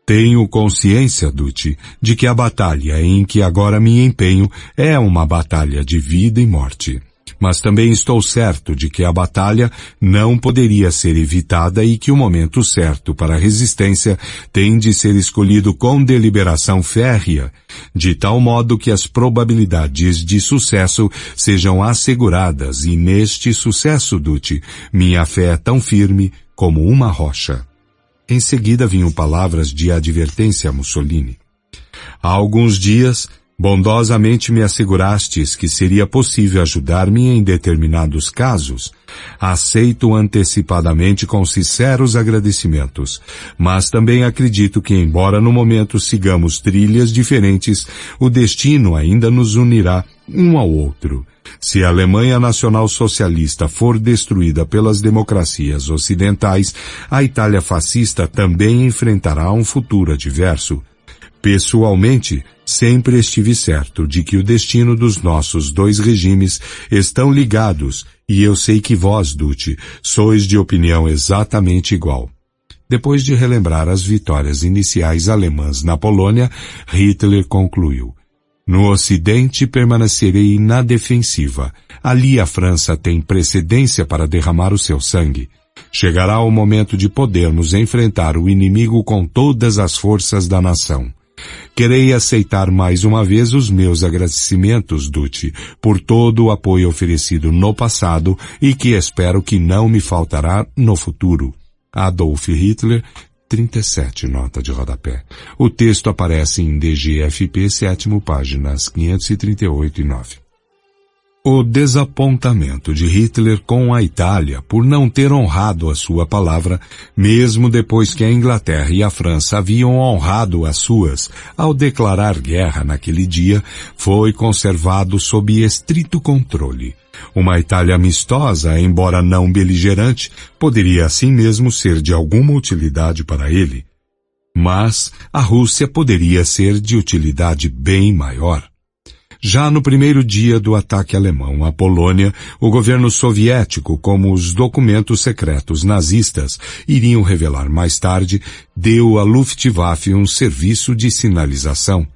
Tenho consciência, Dutti, de que a batalha em que agora me empenho é uma batalha de vida e morte. Mas também estou certo de que a batalha não poderia ser evitada e que o momento certo para a resistência tem de ser escolhido com deliberação férrea, de tal modo que as probabilidades de sucesso sejam asseguradas e neste sucesso, Dutti, minha fé é tão firme como uma rocha. Em seguida vinham palavras de advertência a Mussolini. Há alguns dias, bondosamente me assegurastes que seria possível ajudar-me em determinados casos. Aceito antecipadamente com sinceros agradecimentos, mas também acredito que, embora no momento sigamos trilhas diferentes, o destino ainda nos unirá um ao outro. Se a Alemanha Nacional Socialista for destruída pelas democracias ocidentais, a Itália fascista também enfrentará um futuro adverso. Pessoalmente, sempre estive certo de que o destino dos nossos 2 regimes estão ligados e eu sei que vós, Dutti, sois de opinião exatamente igual. Depois de relembrar as vitórias iniciais alemãs na Polônia, Hitler concluiu: no Ocidente permanecerei na defensiva. Ali a França tem precedência para derramar o seu sangue. Chegará o momento de podermos enfrentar o inimigo com todas as forças da nação. Querei aceitar mais uma vez os meus agradecimentos, Dutti, por todo o apoio oferecido no passado e que espero que não me faltará no futuro. Adolf Hitler, 37, nota de rodapé. O texto aparece em DGFP 7º, páginas 538 e 9. O desapontamento de Hitler com a Itália por não ter honrado a sua palavra, mesmo depois que a Inglaterra e a França haviam honrado as suas ao declarar guerra naquele dia, foi conservado sob estrito controle. Uma Itália amistosa, embora não beligerante, poderia assim mesmo ser de alguma utilidade para ele. Mas a Rússia poderia ser de utilidade bem maior. Já no primeiro dia do ataque alemão à Polônia, o governo soviético, como os documentos secretos nazistas iriam revelar mais tarde, deu à Luftwaffe um serviço de sinalização.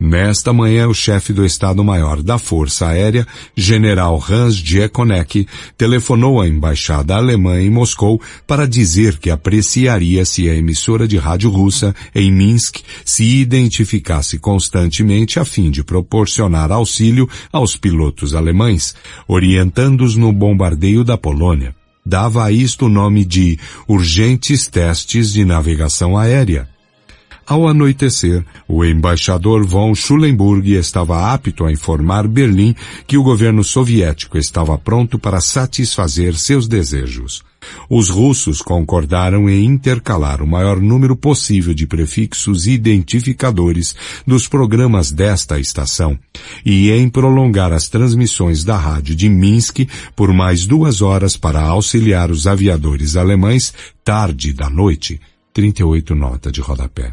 Nesta manhã, o chefe do Estado-Maior da Força Aérea, general Hans Jekonek, telefonou à embaixada alemã em Moscou para dizer que apreciaria se a emissora de rádio russa em Minsk se identificasse constantemente a fim de proporcionar auxílio aos pilotos alemães, orientando-os no bombardeio da Polônia. Dava a isto o nome de urgentes testes de navegação aérea. Ao anoitecer, o embaixador von Schulenburg estava apto a informar Berlim que o governo soviético estava pronto para satisfazer seus desejos. Os russos concordaram em intercalar o maior número possível de prefixos identificadores dos programas desta estação e em prolongar as transmissões da rádio de Minsk por mais 2 horas para auxiliar os aviadores alemães tarde da noite. 38 nota de rodapé.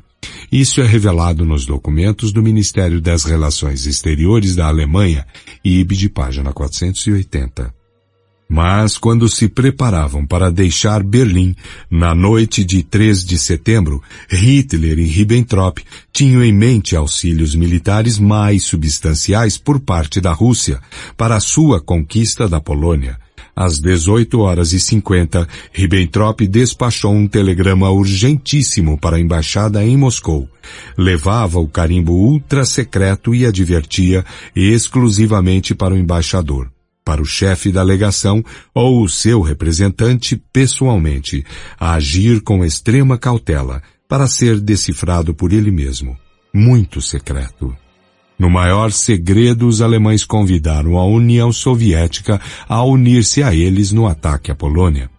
Isso é revelado nos documentos do Ministério das Relações Exteriores da Alemanha, IBD, página 480. Mas quando se preparavam para deixar Berlim, na noite de 3 de setembro, Hitler e Ribbentrop tinham em mente auxílios militares mais substanciais por parte da Rússia para a sua conquista da Polônia. Às 18h50, Ribbentrop despachou um telegrama urgentíssimo para a embaixada em Moscou. Levava o carimbo ultra-secreto e advertia exclusivamente para o embaixador, para o chefe da legação ou o seu representante pessoalmente, a agir com extrema cautela para ser decifrado por ele mesmo. Muito secreto. No maior segredo, os alemães convidaram a União Soviética a unir-se a eles no ataque à Polônia.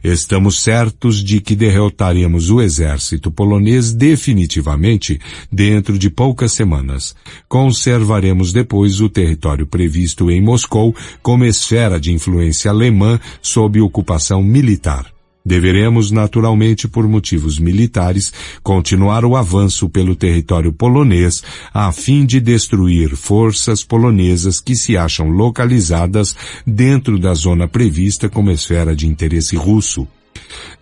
Estamos certos de que derrotaremos o exército polonês definitivamente dentro de poucas semanas. Conservaremos depois o território previsto em Moscou como esfera de influência alemã sob ocupação militar. Deveremos, naturalmente, por motivos militares, continuar o avanço pelo território polonês a fim de destruir forças polonesas que se acham localizadas dentro da zona prevista como esfera de interesse russo.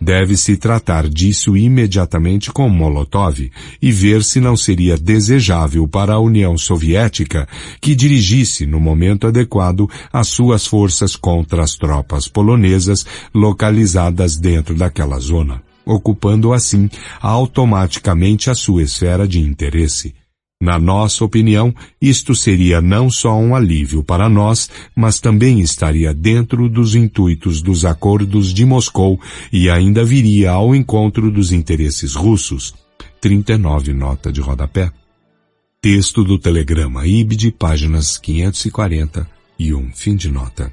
Deve-se tratar disso imediatamente com Molotov e ver se não seria desejável para a União Soviética que dirigisse, no momento adequado, as suas forças contra as tropas polonesas localizadas dentro daquela zona, ocupando assim automaticamente a sua esfera de interesse. Na nossa opinião, isto seria não só um alívio para nós, mas também estaria dentro dos intuitos dos acordos de Moscou e ainda viria ao encontro dos interesses russos. 39, nota de rodapé. Texto do telegrama IBD, páginas 541, fim de nota.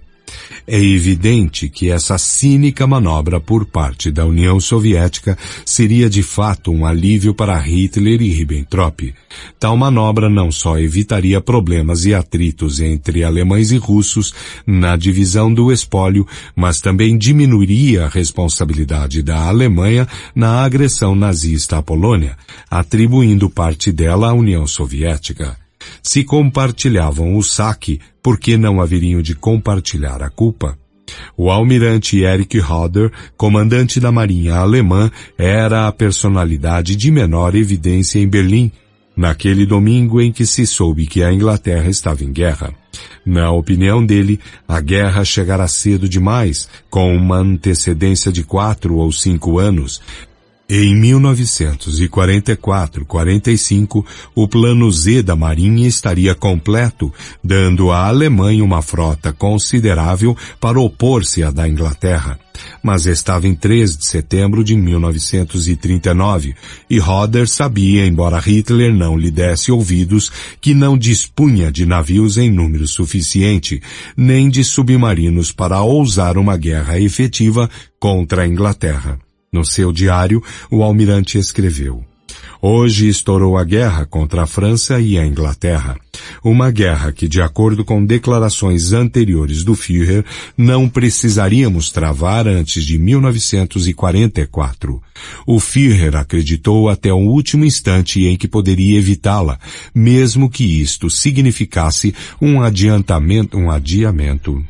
É evidente que essa cínica manobra por parte da União Soviética seria de fato um alívio para Hitler e Ribbentrop. Tal manobra não só evitaria problemas e atritos entre alemães e russos na divisão do espólio, mas também diminuiria a responsabilidade da Alemanha na agressão nazista à Polônia, atribuindo parte dela à União Soviética. Se compartilhavam o saque, por que não haveriam de compartilhar a culpa? O almirante Erich Hodder, comandante da Marinha Alemã, era a personalidade de menor evidência em Berlim, naquele domingo em que se soube que a Inglaterra estava em guerra. Na opinião dele, a guerra chegará cedo demais, com uma antecedência de 4 ou 5 anos. Em 1944-45, o plano Z da Marinha estaria completo, dando à Alemanha uma frota considerável para opor-se à da Inglaterra. Mas estava em 3 de setembro de 1939, e Hodder sabia, embora Hitler não lhe desse ouvidos, que não dispunha de navios em número suficiente, nem de submarinos para ousar uma guerra efetiva contra a Inglaterra. No seu diário, o almirante escreveu: Hoje estourou a guerra contra a França e a Inglaterra. Uma guerra que, de acordo com declarações anteriores do Führer, não precisaríamos travar antes de 1944. O Führer acreditou até o último instante em que poderia evitá-la, mesmo que isto significasse um adiamento.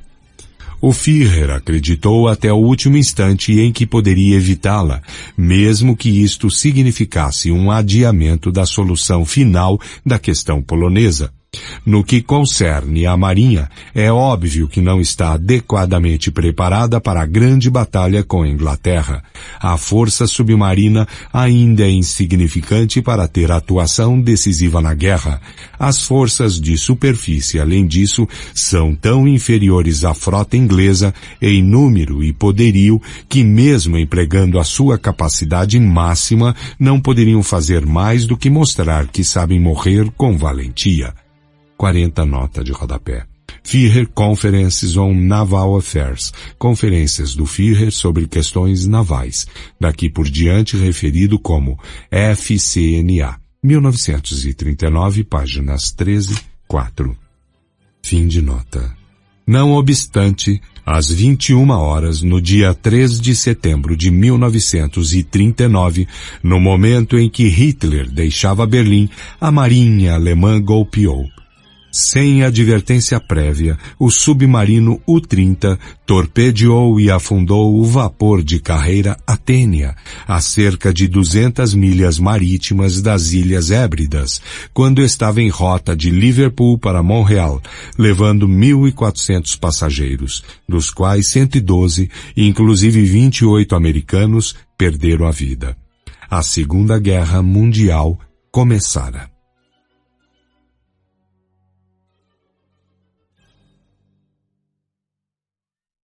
O Führer acreditou até o último instante em que poderia evitá-la, mesmo que isto significasse um adiamento da solução final da questão polonesa. No que concerne à Marinha, é óbvio que não está adequadamente preparada para a grande batalha com a Inglaterra. A força submarina ainda é insignificante para ter atuação decisiva na guerra. As forças de superfície, além disso, são tão inferiores à frota inglesa em número e poderio que, mesmo empregando a sua capacidade máxima, não poderiam fazer mais do que mostrar que sabem morrer com valentia. 40, nota de rodapé. Führer Conferences on Naval Affairs, conferências do Führer sobre questões navais, daqui por diante referido como FCNA, 1939, páginas 13, 4. Fim de nota. Não obstante, às 21 horas, no dia 3 de setembro de 1939, no momento em que Hitler deixava Berlim, a Marinha alemã golpeou. Sem advertência prévia, o submarino U-30 torpedeou e afundou o vapor de carreira Atênia, a cerca de 200 milhas marítimas das Ilhas Hébridas, quando estava em rota de Liverpool para Montreal, levando 1.400 passageiros, dos quais 112, inclusive 28 americanos, perderam a vida. A Segunda Guerra Mundial começara.